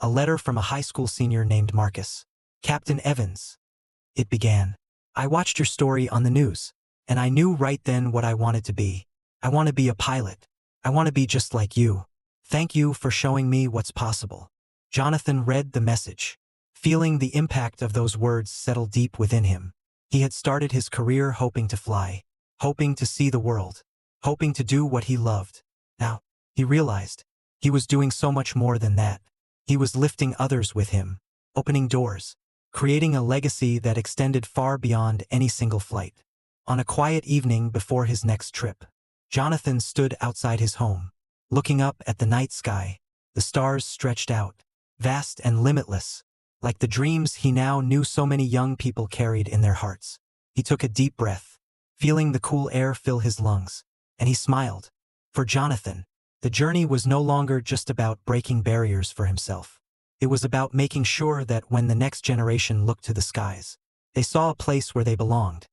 a letter from a high school senior named Marcus. "Captain Evans," it began, "I watched your story on the news, and I knew right then what I wanted to be. I want to be a pilot. I want to be just like you. Thank you for showing me what's possible." Jonathan read the message, feeling the impact of those words settle deep within him. He had started his career hoping to fly, hoping to see the world, hoping to do what he loved. Now, he realized, he was doing so much more than that. He was lifting others with him, opening doors, creating a legacy that extended far beyond any single flight. On a quiet evening before his next trip, Jonathan stood outside his home, looking up at the night sky. The stars stretched out, vast and limitless, like the dreams he now knew so many young people carried in their hearts. He took a deep breath, feeling the cool air fill his lungs, and he smiled. For Jonathan, the journey was no longer just about breaking barriers for himself. It was about making sure that when the next generation looked to the skies, they saw a place where they belonged.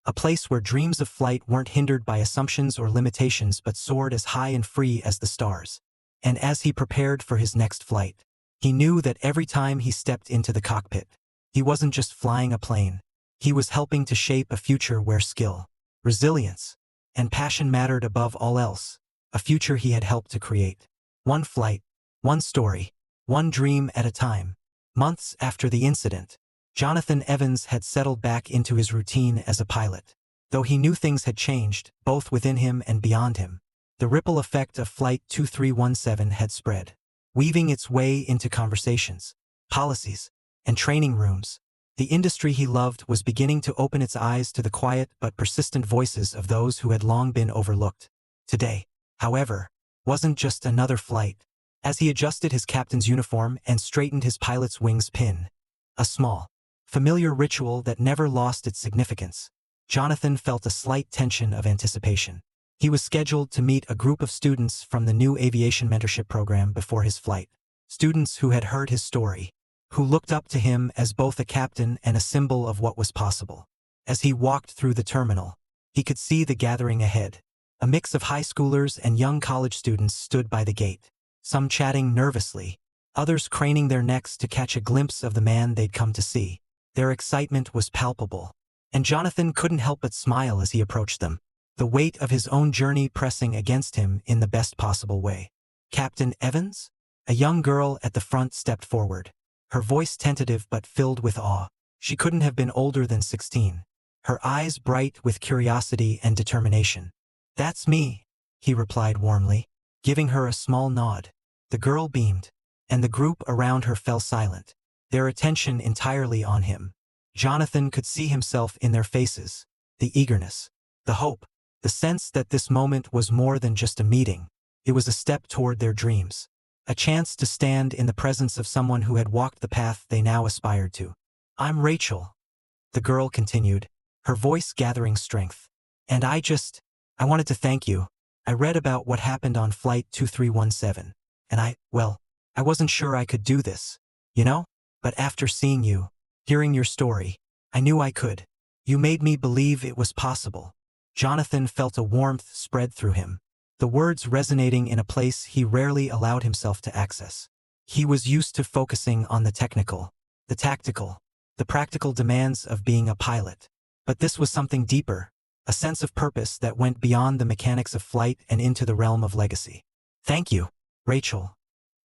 A place where dreams of flight weren't hindered by assumptions or limitations but soared as high and free as the stars. And as he prepared for his next flight, he knew that every time he stepped into the cockpit, he wasn't just flying a plane. He was helping to shape a future where skill, resilience, and passion mattered above all else, a future he had helped to create. One flight, one story, one dream at a time. Months after the incident, Jonathan Evans had settled back into his routine as a pilot. Though he knew things had changed, both within him and beyond him, the ripple effect of Flight 2317 had spread, weaving its way into conversations, policies, and training rooms. The industry he loved was beginning to open its eyes to the quiet but persistent voices of those who had long been overlooked. Today, however, wasn't just another flight. As he adjusted his captain's uniform and straightened his pilot's wings pin, a small, familiar ritual that never lost its significance, Jonathan felt a slight tension of anticipation. He was scheduled to meet a group of students from the new aviation mentorship program before his flight. Students who had heard his story, who looked up to him as both a captain and a symbol of what was possible. As he walked through the terminal, he could see the gathering ahead. A mix of high schoolers and young college students stood by the gate, some chatting nervously, others craning their necks to catch a glimpse of the man they'd come to see. Their excitement was palpable, and Jonathan couldn't help but smile as he approached them, the weight of his own journey pressing against him in the best possible way. "Captain Evans?" A young girl at the front stepped forward, her voice tentative but filled with awe. She couldn't have been older than 16, her eyes bright with curiosity and determination. "That's me," he replied warmly, giving her a small nod. The girl beamed, and the group around her fell silent, their attention entirely on him. Jonathan could see himself in their faces, the eagerness, the hope, the sense that this moment was more than just a meeting. It was a step toward their dreams, a chance to stand in the presence of someone who had walked the path they now aspired to. "I'm Rachel," the girl continued, her voice gathering strength. "And I wanted to thank you. I read about what happened on Flight 2317, and I wasn't sure I could do this, you know? But after seeing you, hearing your story, I knew I could. You made me believe it was possible." Jonathan felt a warmth spread through him, the words resonating in a place he rarely allowed himself to access. He was used to focusing on the technical, the tactical, the practical demands of being a pilot. But this was something deeper, a sense of purpose that went beyond the mechanics of flight and into the realm of legacy. "Thank you, Rachel,"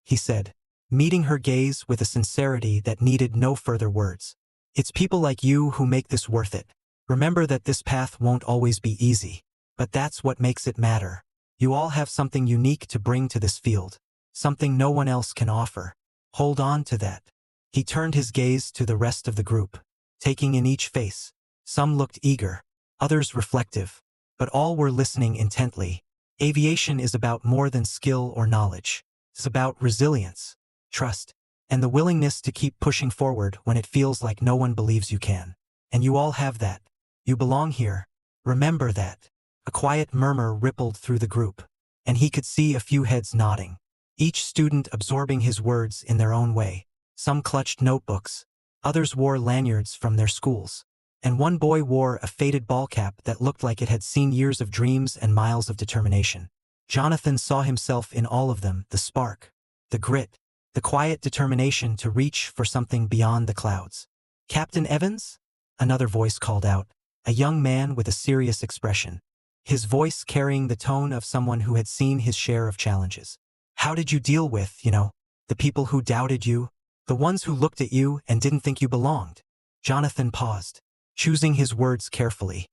he said, meeting her gaze with a sincerity that needed no further words. "It's people like you who make this worth it. Remember that this path won't always be easy, but that's what makes it matter. You all have something unique to bring to this field, something no one else can offer. Hold on to that." He turned his gaze to the rest of the group, taking in each face. Some looked eager, others reflective, but all were listening intently. Aviation is about more than skill or knowledge. It's about resilience, trust, and the willingness to keep pushing forward when it feels like no one believes you can. And you all have that. You belong here. Remember that. A quiet murmur rippled through the group, and he could see a few heads nodding, each student absorbing his words in their own way. Some clutched notebooks, others wore lanyards from their schools, and one boy wore a faded ball cap that looked like it had seen years of dreams and miles of determination. Jonathan saw himself in all of them, the spark, the grit, the quiet determination to reach for something beyond the clouds. "Captain Evans?" another voice called out, a young man with a serious expression, his voice carrying the tone of someone who had seen his share of challenges. How did you deal with, the people who doubted you? The ones who looked at you and didn't think you belonged? Jonathan paused, choosing his words carefully.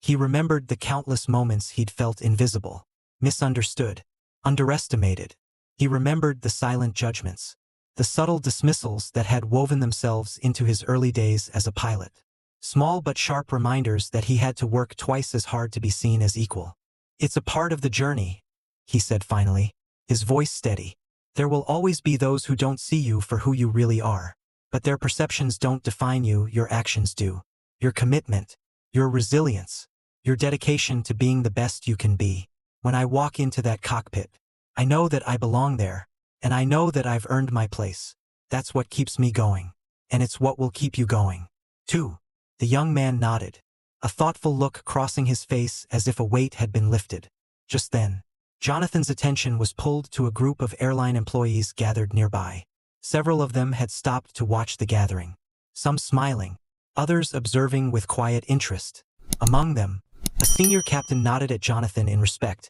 He remembered the countless moments he'd felt invisible, misunderstood, underestimated. He remembered the silent judgments, the subtle dismissals that had woven themselves into his early days as a pilot. Small but sharp reminders that he had to work twice as hard to be seen as equal. It's a part of the journey, he said finally, his voice steady. There will always be those who don't see you for who you really are. But their perceptions don't define you, your actions do. Your commitment, your resilience, your dedication to being the best you can be. When I walk into that cockpit, I know that I belong there, and I know that I've earned my place. That's what keeps me going. And it's what will keep you going, too. The young man nodded, a thoughtful look crossing his face as if a weight had been lifted. Just then, Jonathan's attention was pulled to a group of airline employees gathered nearby. Several of them had stopped to watch the gathering, some smiling, others observing with quiet interest. Among them, a senior captain nodded at Jonathan in respect,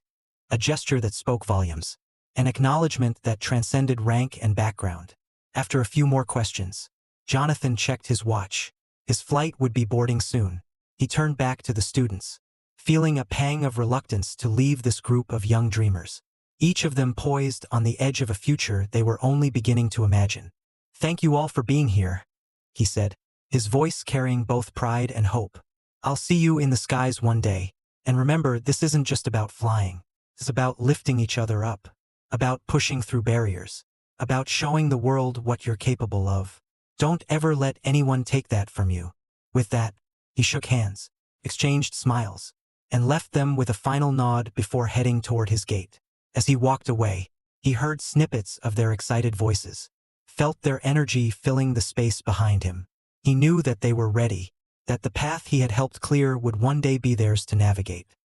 a gesture that spoke volumes, an acknowledgement that transcended rank and background. After a few more questions, Jonathan checked his watch. His flight would be boarding soon. He turned back to the students, feeling a pang of reluctance to leave this group of young dreamers, each of them poised on the edge of a future they were only beginning to imagine. "Thank you all for being here," he said, his voice carrying both pride and hope. "I'll see you in the skies one day, and remember, this isn't just about flying. It's about lifting each other up, about pushing through barriers, about showing the world what you're capable of. Don't ever let anyone take that from you." With that, he shook hands, exchanged smiles, and left them with a final nod before heading toward his gate. As he walked away, he heard snippets of their excited voices, felt their energy filling the space behind him. He knew that they were ready, that the path he had helped clear would one day be theirs to navigate.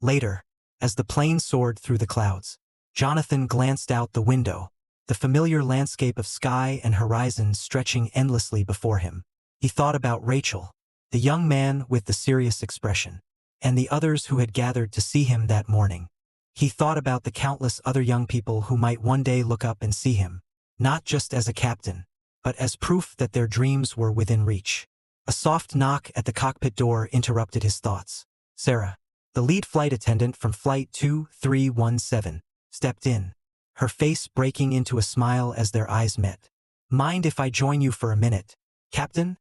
Later, as the plane soared through the clouds, Jonathan glanced out the window, the familiar landscape of sky and horizon stretching endlessly before him. He thought about Rachel, the young man with the serious expression, and the others who had gathered to see him that morning. He thought about the countless other young people who might one day look up and see him, not just as a captain, but as proof that their dreams were within reach. A soft knock at the cockpit door interrupted his thoughts. Sarah, the lead flight attendant from Flight 2317, stepped in, her face breaking into a smile as their eyes met. "Mind if I join you for a minute, Captain?"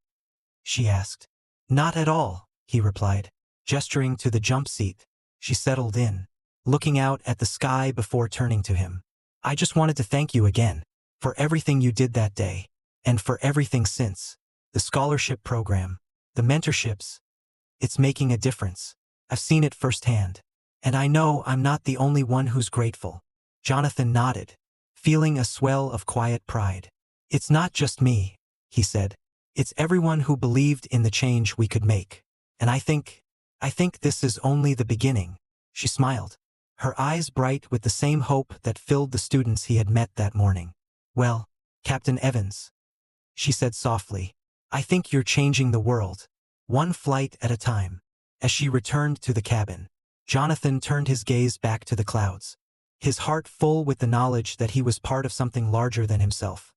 she asked. "Not at all," he replied, gesturing to the jump seat. She settled in, looking out at the sky before turning to him. "I just wanted to thank you again, for everything you did that day, and for everything since. The scholarship program, the mentorships, it's making a difference. I've seen it firsthand. And I know I'm not the only one who's grateful." Jonathan nodded, feeling a swell of quiet pride. "It's not just me," he said. "It's everyone who believed in the change we could make. And I think this is only the beginning." She smiled, her eyes bright with the same hope that filled the students he had met that morning. "Well, Captain Evans," she said softly, "I think you're changing the world, one flight at a time." As she returned to the cabin, Jonathan turned his gaze back to the clouds, his heart full with the knowledge that he was part of something larger than himself.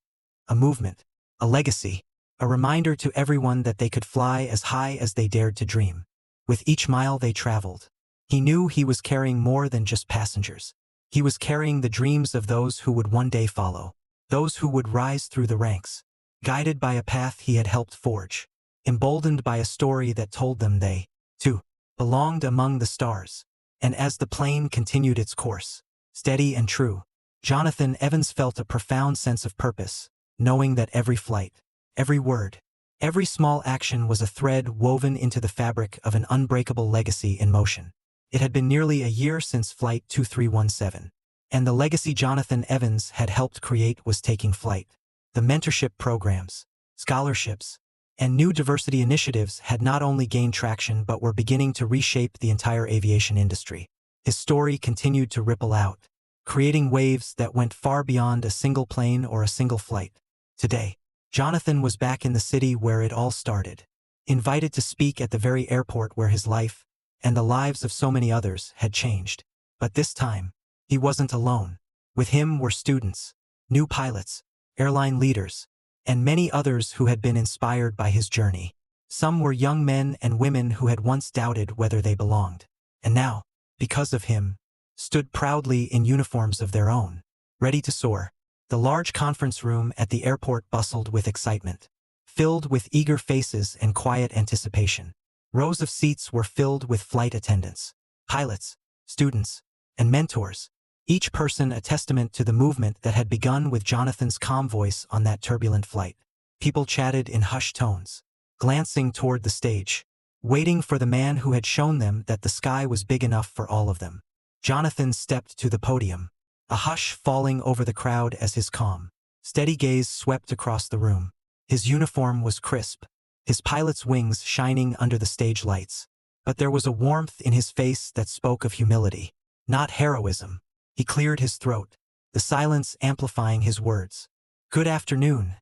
A movement, a legacy, a reminder to everyone that they could fly as high as they dared to dream. With each mile they traveled, he knew he was carrying more than just passengers. He was carrying the dreams of those who would one day follow, those who would rise through the ranks, guided by a path he had helped forge, emboldened by a story that told them they, too, belonged among the stars. And as the plane continued its course, steady and true, Jonathan Evans felt a profound sense of purpose, knowing that every flight, every word, every small action was a thread woven into the fabric of an unbreakable legacy in motion. It had been nearly a year since Flight 2317, and the legacy Jonathan Evans had helped create was taking flight. The mentorship programs, scholarships, and new diversity initiatives had not only gained traction but were beginning to reshape the entire aviation industry. His story continued to ripple out, creating waves that went far beyond a single plane or a single flight. Today, Jonathan was back in the city where it all started. Invited to speak at the very airport where his life, and the lives of so many others, had changed. But this time, he wasn't alone. With him were students, new pilots, airline leaders, and many others who had been inspired by his journey. Some were young men and women who had once doubted whether they belonged, and now, because of him, stood proudly in uniforms of their own, ready to soar. The large conference room at the airport bustled with excitement, filled with eager faces and quiet anticipation. Rows of seats were filled with flight attendants, pilots, students, and mentors, each person a testament to the movement that had begun with Jonathan's calm voice on that turbulent flight. People chatted in hushed tones, glancing toward the stage, waiting for the man who had shown them that the sky was big enough for all of them. Jonathan stepped to the podium, a hush falling over the crowd as his calm, steady gaze swept across the room. His uniform was crisp, his pilot's wings shining under the stage lights. But there was a warmth in his face that spoke of humility, not heroism. He cleared his throat, the silence amplifying his words. "Good afternoon,"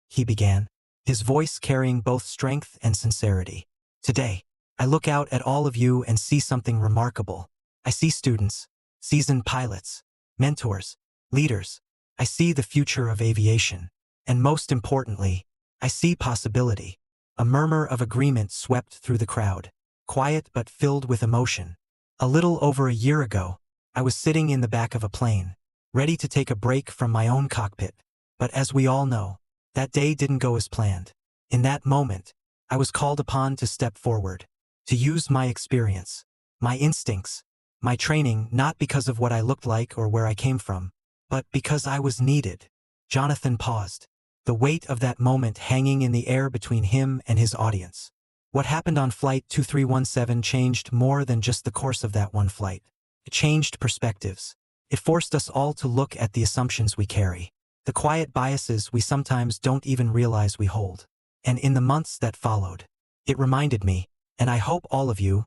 he began, his voice carrying both strength and sincerity. "Today, I look out at all of you and see something remarkable. I see students, seasoned pilots, mentors, leaders. I see the future of aviation. And most importantly, I see possibility." A murmur of agreement swept through the crowd, quiet but filled with emotion. A little over a year ago, I was sitting in the back of a plane, ready to take a break from my own cockpit. But as we all know, that day didn't go as planned. In that moment, I was called upon to step forward, to use my experience, my instincts, my training, not because of what I looked like or where I came from, but because I was needed. Jonathan paused, the weight of that moment hanging in the air between him and his audience. What happened on Flight 2317 changed more than just the course of that one flight. It changed perspectives. It forced us all to look at the assumptions we carry, the quiet biases we sometimes don't even realize we hold. And in the months that followed, it reminded me, and I hope all of you,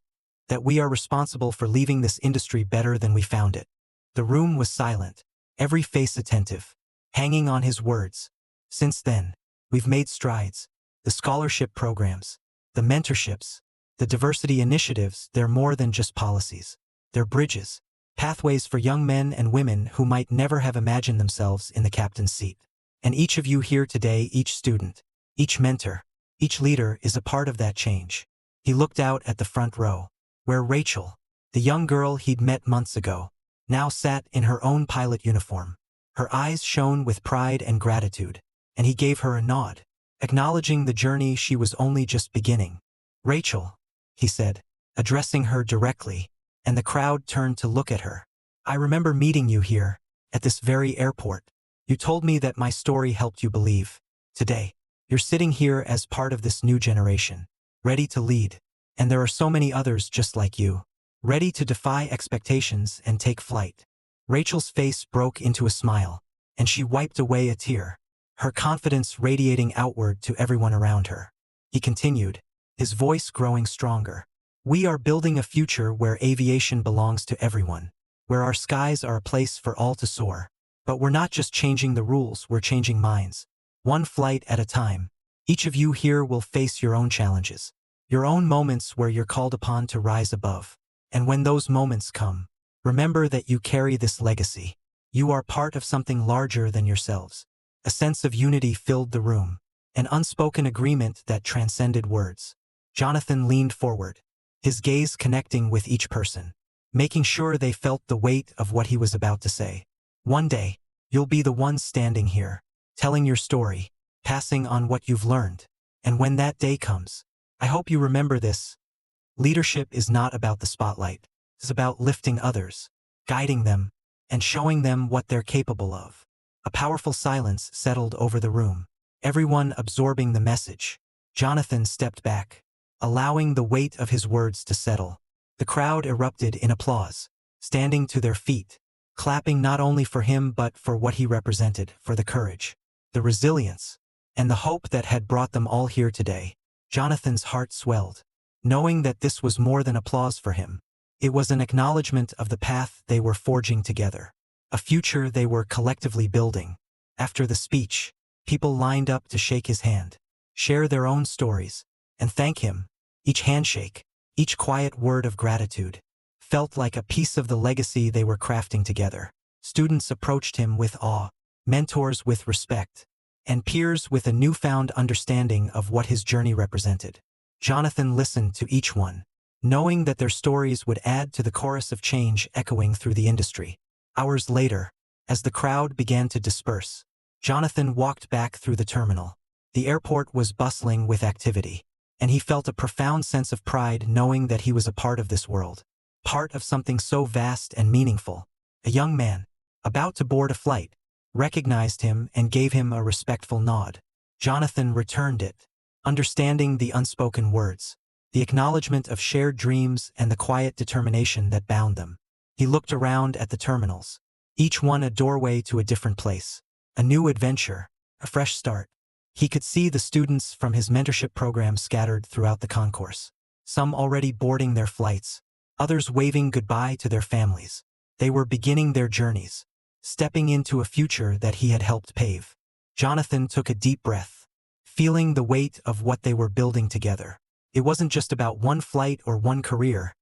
that we are responsible for leaving this industry better than we found it. The room was silent, every face attentive, hanging on his words. Since then, we've made strides. The scholarship programs, the mentorships, the diversity initiatives, they're more than just policies. They're bridges, pathways for young men and women who might never have imagined themselves in the captain's seat. And each of you here today, each student, each mentor, each leader is a part of that change. He looked out at the front row, where Rachel, the young girl he'd met months ago, now sat in her own pilot uniform. Her eyes shone with pride and gratitude, and he gave her a nod, acknowledging the journey she was only just beginning. "Rachel," he said, addressing her directly, and the crowd turned to look at her. "I remember meeting you here, at this very airport. You told me that my story helped you believe. Today, you're sitting here as part of this new generation, ready to lead. And there are so many others just like you, ready to defy expectations and take flight." Rachel's face broke into a smile, and she wiped away a tear, her confidence radiating outward to everyone around her. He continued, his voice growing stronger. "We are building a future where aviation belongs to everyone, where our skies are a place for all to soar. But we're not just changing the rules, we're changing minds. One flight at a time. Each of you here will face your own challenges, your own moments where you're called upon to rise above. And when those moments come, remember that you carry this legacy. You are part of something larger than yourselves." A sense of unity filled the room, an unspoken agreement that transcended words. Jonathan leaned forward, his gaze connecting with each person, making sure they felt the weight of what he was about to say. "One day, you'll be the one standing here, telling your story, passing on what you've learned. And when that day comes, I hope you remember this. Leadership is not about the spotlight. It's about lifting others, guiding them, and showing them what they're capable of." A powerful silence settled over the room, everyone absorbing the message. Jonathan stepped back, allowing the weight of his words to settle. The crowd erupted in applause, standing to their feet, clapping not only for him but for what he represented, for the courage, the resilience, and the hope that had brought them all here today. Jonathan's heart swelled, knowing that this was more than applause for him. It was an acknowledgement of the path they were forging together, a future they were collectively building. After the speech, People lined up to shake his hand, share their own stories, and thank him. Each handshake, each quiet word of gratitude, felt like a piece of the legacy they were crafting together. Students approached him with awe, mentors with respect, and peers with a newfound understanding of what his journey represented. Jonathan listened to each one, knowing that their stories would add to the chorus of change echoing through the industry. Hours later, as the crowd began to disperse, Jonathan walked back through the terminal. The airport was bustling with activity, and he felt a profound sense of pride knowing that he was a part of this world, part of something so vast and meaningful. A young man, about to board a flight, recognized him and gave him a respectful nod. Jonathan returned it, understanding the unspoken words, the acknowledgement of shared dreams and the quiet determination that bound them. He looked around at the terminals, each one a doorway to a different place, a new adventure, a fresh start. He could see the students from his mentorship program scattered throughout the concourse, some already boarding their flights, others waving goodbye to their families. They were beginning their journeys, stepping into a future that he had helped pave. Jonathan took a deep breath, feeling the weight of what they were building together. It wasn't just about one flight or one career.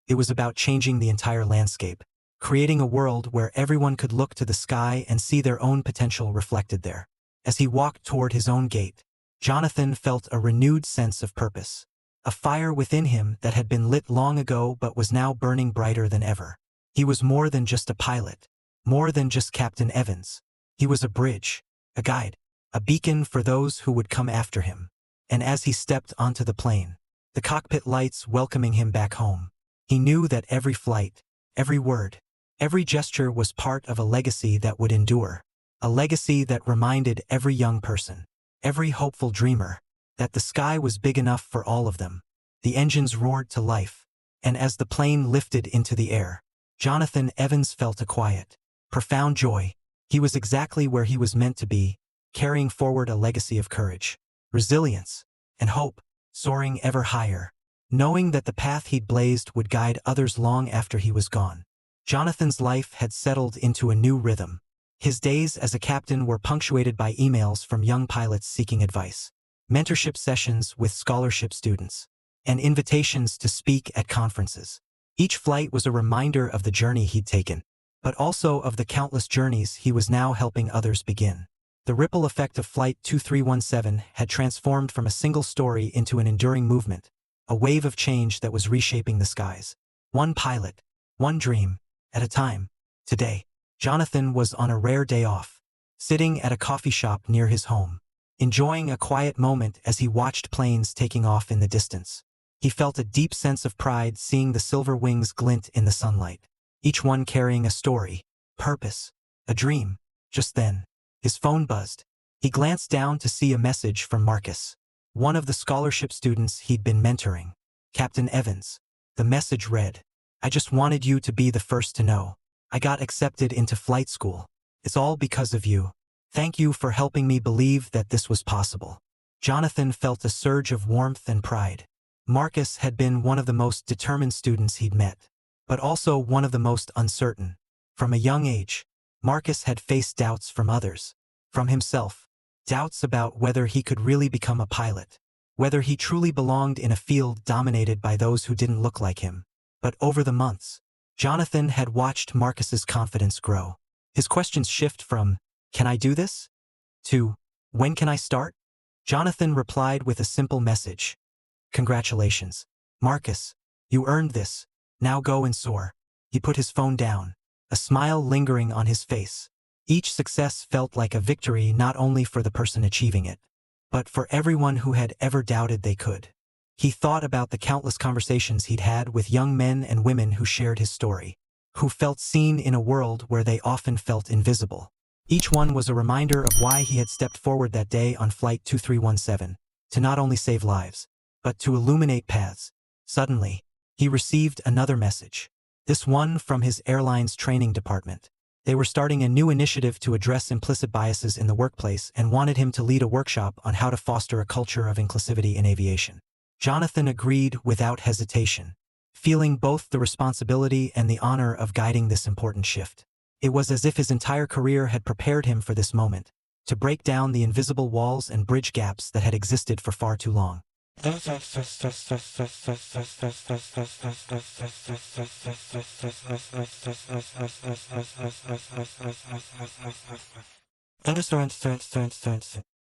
It was about changing the entire landscape, creating a world where everyone could look to the sky and see their own potential reflected there. As he walked toward his own gate, Jonathan felt a renewed sense of purpose, a fire within him that had been lit long ago but was now burning brighter than ever. He was more than just a pilot, more than just Captain Evans. He was a bridge, a guide, a beacon for those who would come after him. And as he stepped onto the plane, the cockpit lights welcoming him back home, he knew that every flight, every word, every gesture was part of a legacy that would endure. A legacy that reminded every young person, every hopeful dreamer, that the sky was big enough for all of them. The engines roared to life, and as the plane lifted into the air, Jonathan Evans felt a quiet, profound joy. He was exactly where he was meant to be, carrying forward a legacy of courage, resilience, and hope, soaring ever higher, knowing that the path he'd blazed would guide others long after he was gone. Jonathan's life had settled into a new rhythm. His days as a captain were punctuated by emails from young pilots seeking advice, mentorship sessions with scholarship students, and invitations to speak at conferences. Each flight was a reminder of the journey he'd taken, but also of the countless journeys he was now helping others begin. The ripple effect of Flight 2317 had transformed from a single story into an enduring movement, a wave of change that was reshaping the skies. One pilot, one dream, at a time. Today, Jonathan was on a rare day off, sitting at a coffee shop near his home, enjoying a quiet moment as he watched planes taking off in the distance. He felt a deep sense of pride seeing the silver wings glint in the sunlight, each one carrying a story, purpose, a dream. Just then, his phone buzzed. He glanced down to see a message from Marcus, one of the scholarship students he'd been mentoring. Captain Evans. The message read, "I just wanted you to be the first to know. I got accepted into flight school. It's all because of you. Thank you for helping me believe that this was possible." Jonathan felt a surge of warmth and pride. Marcus had been one of the most determined students he'd met, but also one of the most uncertain. From a young age, Marcus had faced doubts from others, from himself, doubts about whether he could really become a pilot, whether he truly belonged in a field dominated by those who didn't look like him. But over the months, Jonathan had watched Marcus's confidence grow. His questions shift from, "Can I do this?" to, "When can I start?" Jonathan replied with a simple message. "Congratulations, Marcus. You earned this. Now go and soar." He put his phone down, a smile lingering on his face. Each success felt like a victory not only for the person achieving it, but for everyone who had ever doubted they could. He thought about the countless conversations he'd had with young men and women who shared his story, who felt seen in a world where they often felt invisible. Each one was a reminder of why he had stepped forward that day on Flight 2317, to not only save lives, but to illuminate paths. Suddenly, he received another message, this one from his airline's training department. They were starting a new initiative to address implicit biases in the workplace and wanted him to lead a workshop on how to foster a culture of inclusivity in aviation. Jonathan agreed without hesitation, feeling both the responsibility and the honor of guiding this important shift. It was as if his entire career had prepared him for this moment, to break down the invisible walls and bridge gaps that had existed for far too long.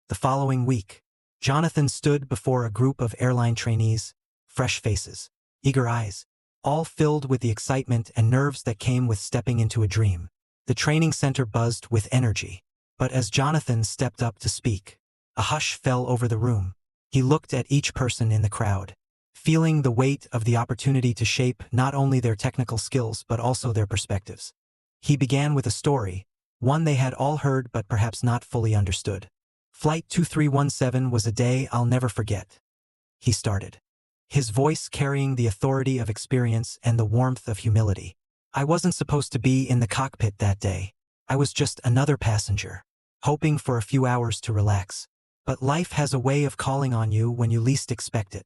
The following week, Jonathan stood before a group of airline trainees, fresh faces, eager eyes, all filled with the excitement and nerves that came with stepping into a dream. The training center buzzed with energy. But as Jonathan stepped up to speak, a hush fell over the room. He looked at each person in the crowd, feeling the weight of the opportunity to shape not only their technical skills but also their perspectives. He began with a story, one they had all heard but perhaps not fully understood. Flight 2317 was a day I'll never forget, he started, his voice carrying the authority of experience and the warmth of humility. I wasn't supposed to be in the cockpit that day. I was just another passenger, hoping for a few hours to relax. But life has a way of calling on you when you least expect it.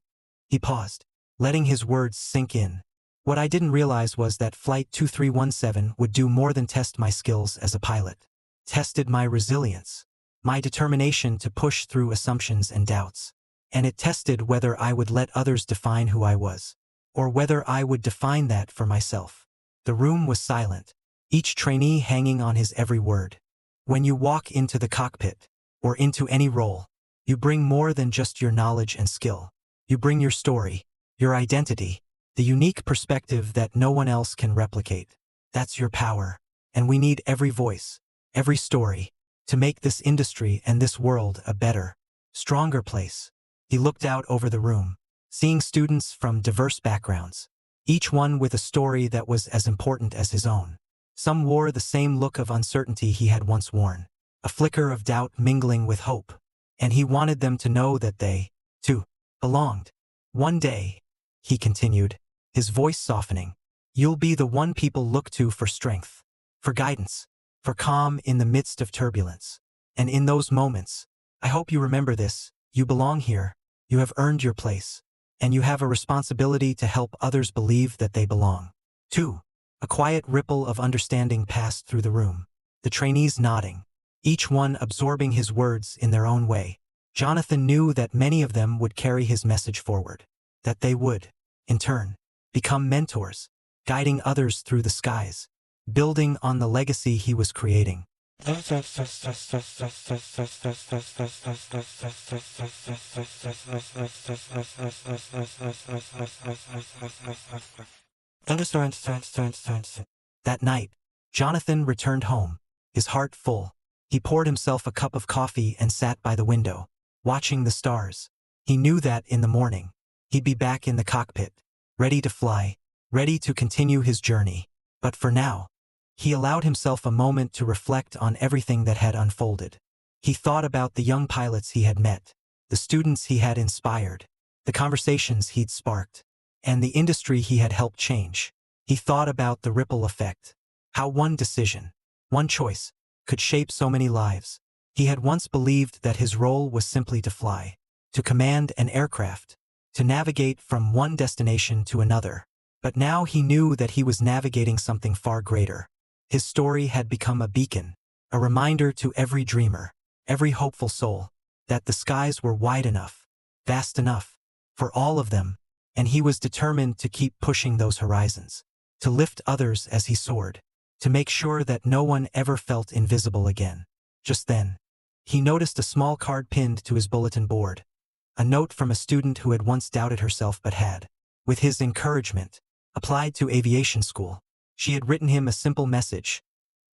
He paused, letting his words sink in. What I didn't realize was that Flight 2317 would do more than test my skills as a pilot. Tested my resilience, my determination to push through assumptions and doubts. And it tested whether I would let others define who I was, or whether I would define that for myself. The room was silent, each trainee hanging on his every word. When you walk into the cockpit, or into any role, you bring more than just your knowledge and skill. You bring your story, your identity, the unique perspective that no one else can replicate. That's your power, and we need every voice, every story, to make this industry and this world a better, stronger place. He looked out over the room, seeing students from diverse backgrounds, each one with a story that was as important as his own. Some wore the same look of uncertainty he had once worn, a flicker of doubt mingling with hope, and he wanted them to know that they, too, belonged. One day, he continued, his voice softening, you'll be the one people look to for strength, for guidance, for calm in the midst of turbulence. And in those moments, I hope you remember this, you belong here, you have earned your place, and you have a responsibility to help others believe that they belong. 2. A quiet ripple of understanding passed through the room, the trainees nodding, each one absorbing his words in their own way. Jonathan knew that many of them would carry his message forward, that they would, in turn, become mentors, guiding others through the skies, building on the legacy he was creating. That night, Jonathan returned home, his heart full. He poured himself a cup of coffee and sat by the window, watching the stars. He knew that in the morning, he'd be back in the cockpit, ready to fly, ready to continue his journey. But for now, he allowed himself a moment to reflect on everything that had unfolded. He thought about the young pilots he had met, the students he had inspired, the conversations he'd sparked, and the industry he had helped change. He thought about the ripple effect, how one decision, one choice, could shape so many lives. He had once believed that his role was simply to fly, to command an aircraft, to navigate from one destination to another. But now he knew that he was navigating something far greater. His story had become a beacon, a reminder to every dreamer, every hopeful soul, that the skies were wide enough, vast enough, for all of them, and he was determined to keep pushing those horizons, to lift others as he soared, to make sure that no one ever felt invisible again. Just then, he noticed a small card pinned to his bulletin board, a note from a student who had once doubted herself but had, with his encouragement, applied to aviation school. She had written him a simple message.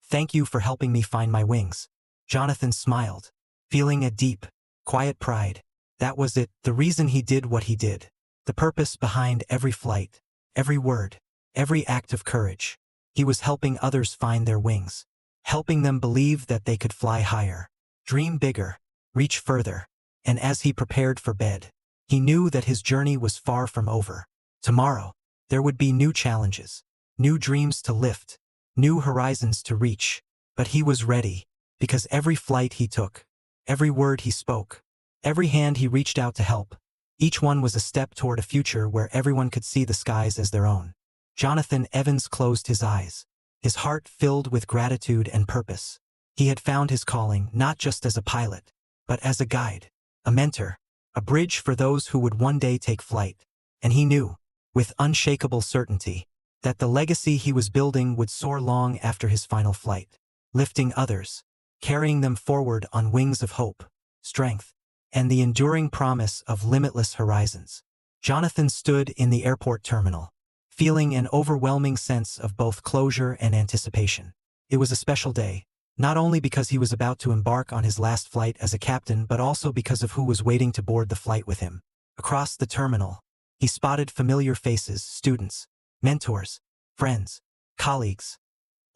"Thank you for helping me find my wings." Jonathan smiled, feeling a deep, quiet pride. That was it, the reason he did what he did. The purpose behind every flight, every word, every act of courage. He was helping others find their wings, helping them believe that they could fly higher, dream bigger, reach further. And as he prepared for bed, he knew that his journey was far from over. Tomorrow, there would be new challenges, new dreams to lift, new horizons to reach. But he was ready, because every flight he took, every word he spoke, every hand he reached out to help, each one was a step toward a future where everyone could see the skies as their own. Jonathan Evans closed his eyes, his heart filled with gratitude and purpose. He had found his calling not just as a pilot, but as a guide, a mentor, a bridge for those who would one day take flight. And he knew, with unshakable certainty, that the legacy he was building would soar long after his final flight, lifting others, carrying them forward on wings of hope, strength, and the enduring promise of limitless horizons. Jonathan stood in the airport terminal, feeling an overwhelming sense of both closure and anticipation. It was a special day, not only because he was about to embark on his last flight as a captain but also because of who was waiting to board the flight with him. Across the terminal, he spotted familiar faces, students, mentors, friends, colleagues,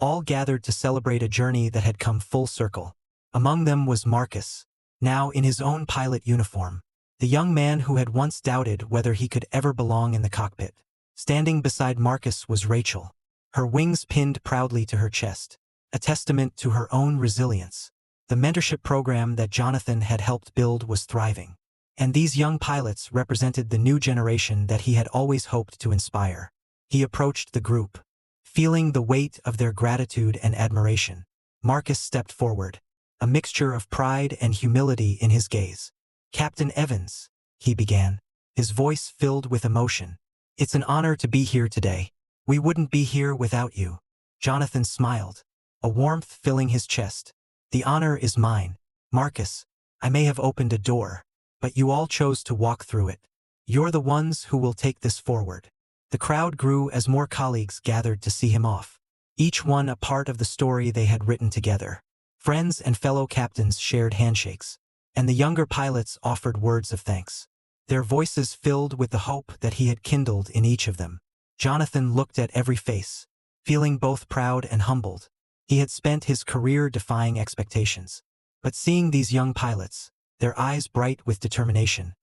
all gathered to celebrate a journey that had come full circle. Among them was Marcus, now in his own pilot uniform, the young man who had once doubted whether he could ever belong in the cockpit. Standing beside Marcus was Rachel, her wings pinned proudly to her chest, a testament to her own resilience. The mentorship program that Jonathan had helped build was thriving, and these young pilots represented the new generation that he had always hoped to inspire. He approached the group, feeling the weight of their gratitude and admiration. Marcus stepped forward, a mixture of pride and humility in his gaze. "Captain Evans," he began, his voice filled with emotion. "It's an honor to be here today. We wouldn't be here without you." Jonathan smiled, a warmth filling his chest. "The honor is mine, Marcus. I may have opened a door, but you all chose to walk through it. You're the ones who will take this forward." The crowd grew as more colleagues gathered to see him off, each one a part of the story they had written together. Friends and fellow captains shared handshakes, and the younger pilots offered words of thanks, their voices filled with the hope that he had kindled in each of them. Jonathan looked at every face, feeling both proud and humbled. He had spent his career defying expectations, but seeing these young pilots, their eyes bright with determination,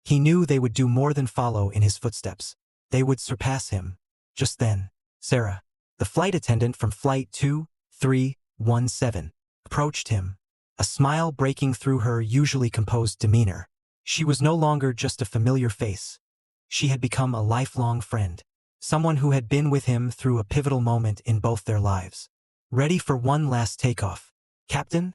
he knew they would do more than follow in his footsteps. They would surpass him. Just then, Sarah, the flight attendant from Flight 2317, approached him, a smile breaking through her usually composed demeanor. She was no longer just a familiar face. She had become a lifelong friend, someone who had been with him through a pivotal moment in both their lives. "Ready for one last takeoff, Captain?"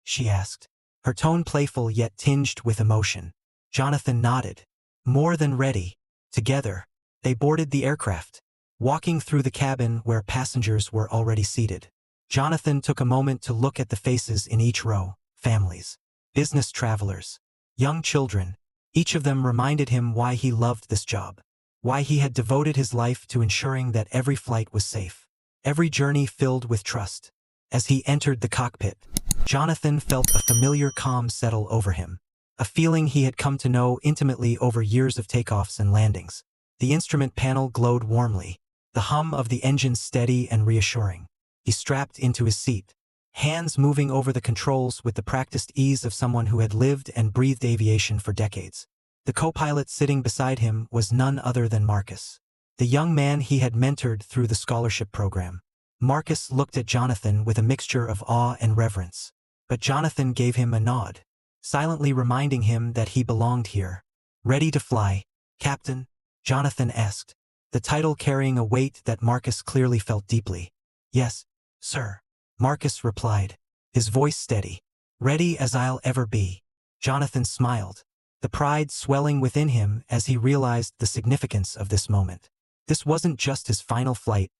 she asked, her tone playful yet tinged with emotion. Jonathan nodded. More than ready. Together, they boarded the aircraft, walking through the cabin where passengers were already seated. Jonathan took a moment to look at the faces in each row, families, business travelers, young children. Each of them reminded him why he loved this job, why he had devoted his life to ensuring that every flight was safe, every journey filled with trust. As he entered the cockpit, Jonathan felt a familiar calm settle over him, a feeling he had come to know intimately over years of takeoffs and landings. The instrument panel glowed warmly, the hum of the engine steady and reassuring. He strapped into his seat, hands moving over the controls with the practiced ease of someone who had lived and breathed aviation for decades. The co-pilot sitting beside him was none other than Marcus, the young man he had mentored through the scholarship program. Marcus looked at Jonathan with a mixture of awe and reverence, but Jonathan gave him a nod, silently reminding him that he belonged here. "Ready to fly, Captain?" Jonathan asked, the title carrying a weight that Marcus clearly felt deeply. "Yes, sir," Marcus replied, his voice steady. "Ready as I'll ever be." Jonathan smiled, the pride swelling within him as he realized the significance of this moment. This wasn't just his final flight.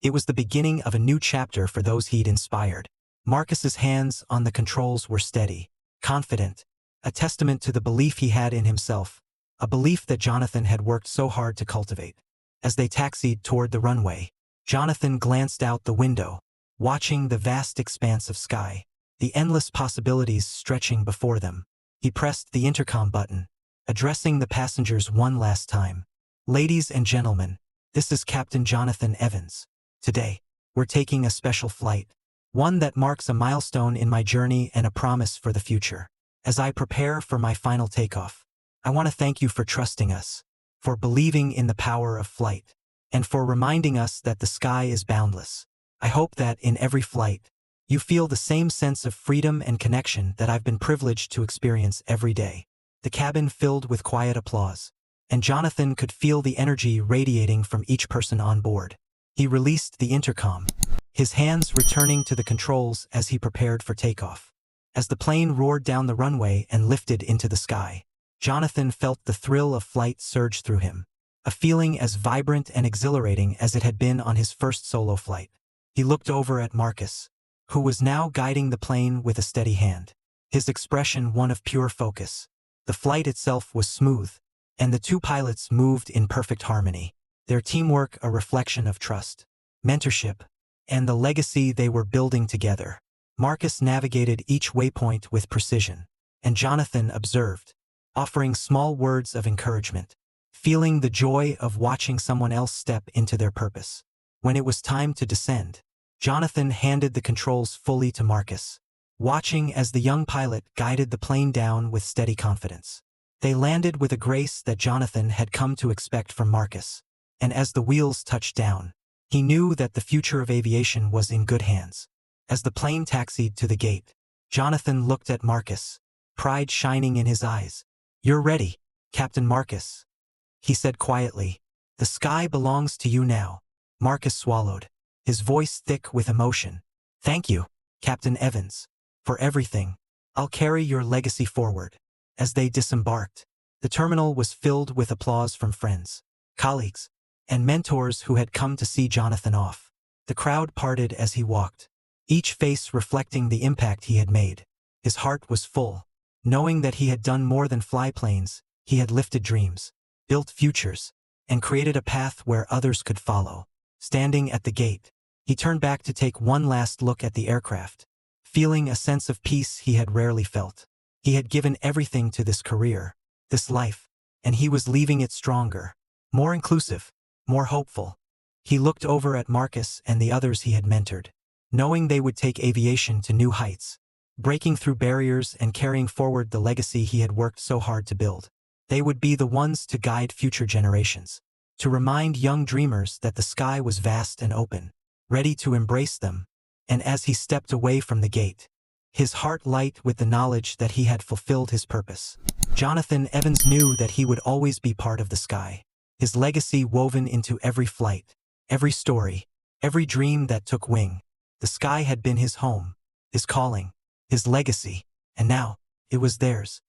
It was the beginning of a new chapter for those he'd inspired. Marcus's hands on the controls were steady, confident, a testament to the belief he had in himself, a belief that Jonathan had worked so hard to cultivate. As they taxied toward the runway, Jonathan glanced out the window, watching the vast expanse of sky, the endless possibilities stretching before them. He pressed the intercom button, addressing the passengers one last time. "Ladies and gentlemen, this is Captain Jonathan Evans. Today, we're taking a special flight, one that marks a milestone in my journey and a promise for the future. As I prepare for my final takeoff, I want to thank you for trusting us, for believing in the power of flight, and for reminding us that the sky is boundless. I hope that in every flight, you feel the same sense of freedom and connection that I've been privileged to experience every day." The cabin filled with quiet applause, and Jonathan could feel the energy radiating from each person on board. He released the intercom, his hands returning to the controls as he prepared for takeoff. As the plane roared down the runway and lifted into the sky, Jonathan felt the thrill of flight surge through him, a feeling as vibrant and exhilarating as it had been on his first solo flight. He looked over at Marcus, who was now guiding the plane with a steady hand, his expression one of pure focus. The flight itself was smooth, and the two pilots moved in perfect harmony, their teamwork a reflection of trust, mentorship, and the legacy they were building together. Marcus navigated each waypoint with precision, and Jonathan observed, offering small words of encouragement, feeling the joy of watching someone else step into their purpose. When it was time to descend, Jonathan handed the controls fully to Marcus, watching as the young pilot guided the plane down with steady confidence. They landed with a grace that Jonathan had come to expect from Marcus, and as the wheels touched down, he knew that the future of aviation was in good hands. As the plane taxied to the gate, Jonathan looked at Marcus, pride shining in his eyes. "You're ready, Captain Marcus," he said quietly. "The sky belongs to you now." Marcus swallowed, his voice thick with emotion. "Thank you, Captain Evans, for everything. I'll carry your legacy forward." As they disembarked, the terminal was filled with applause from friends, colleagues, and mentors who had come to see Jonathan off. The crowd parted as he walked, each face reflecting the impact he had made. His heart was full, knowing that he had done more than fly planes. He had lifted dreams, built futures, and created a path where others could follow. Standing at the gate, he turned back to take one last look at the aircraft, feeling a sense of peace he had rarely felt. He had given everything to this career, this life, and he was leaving it stronger, more inclusive, more hopeful. He looked over at Marcus and the others he had mentored, knowing they would take aviation to new heights, breaking through barriers and carrying forward the legacy he had worked so hard to build. They would be the ones to guide future generations, to remind young dreamers that the sky was vast and open, ready to embrace them. And as he stepped away from the gate, his heart light with the knowledge that he had fulfilled his purpose. Jonathan Evans knew that he would always be part of the sky, his legacy woven into every flight, every story, every dream that took wing. The sky had been his home, his calling, his legacy, and now it was theirs.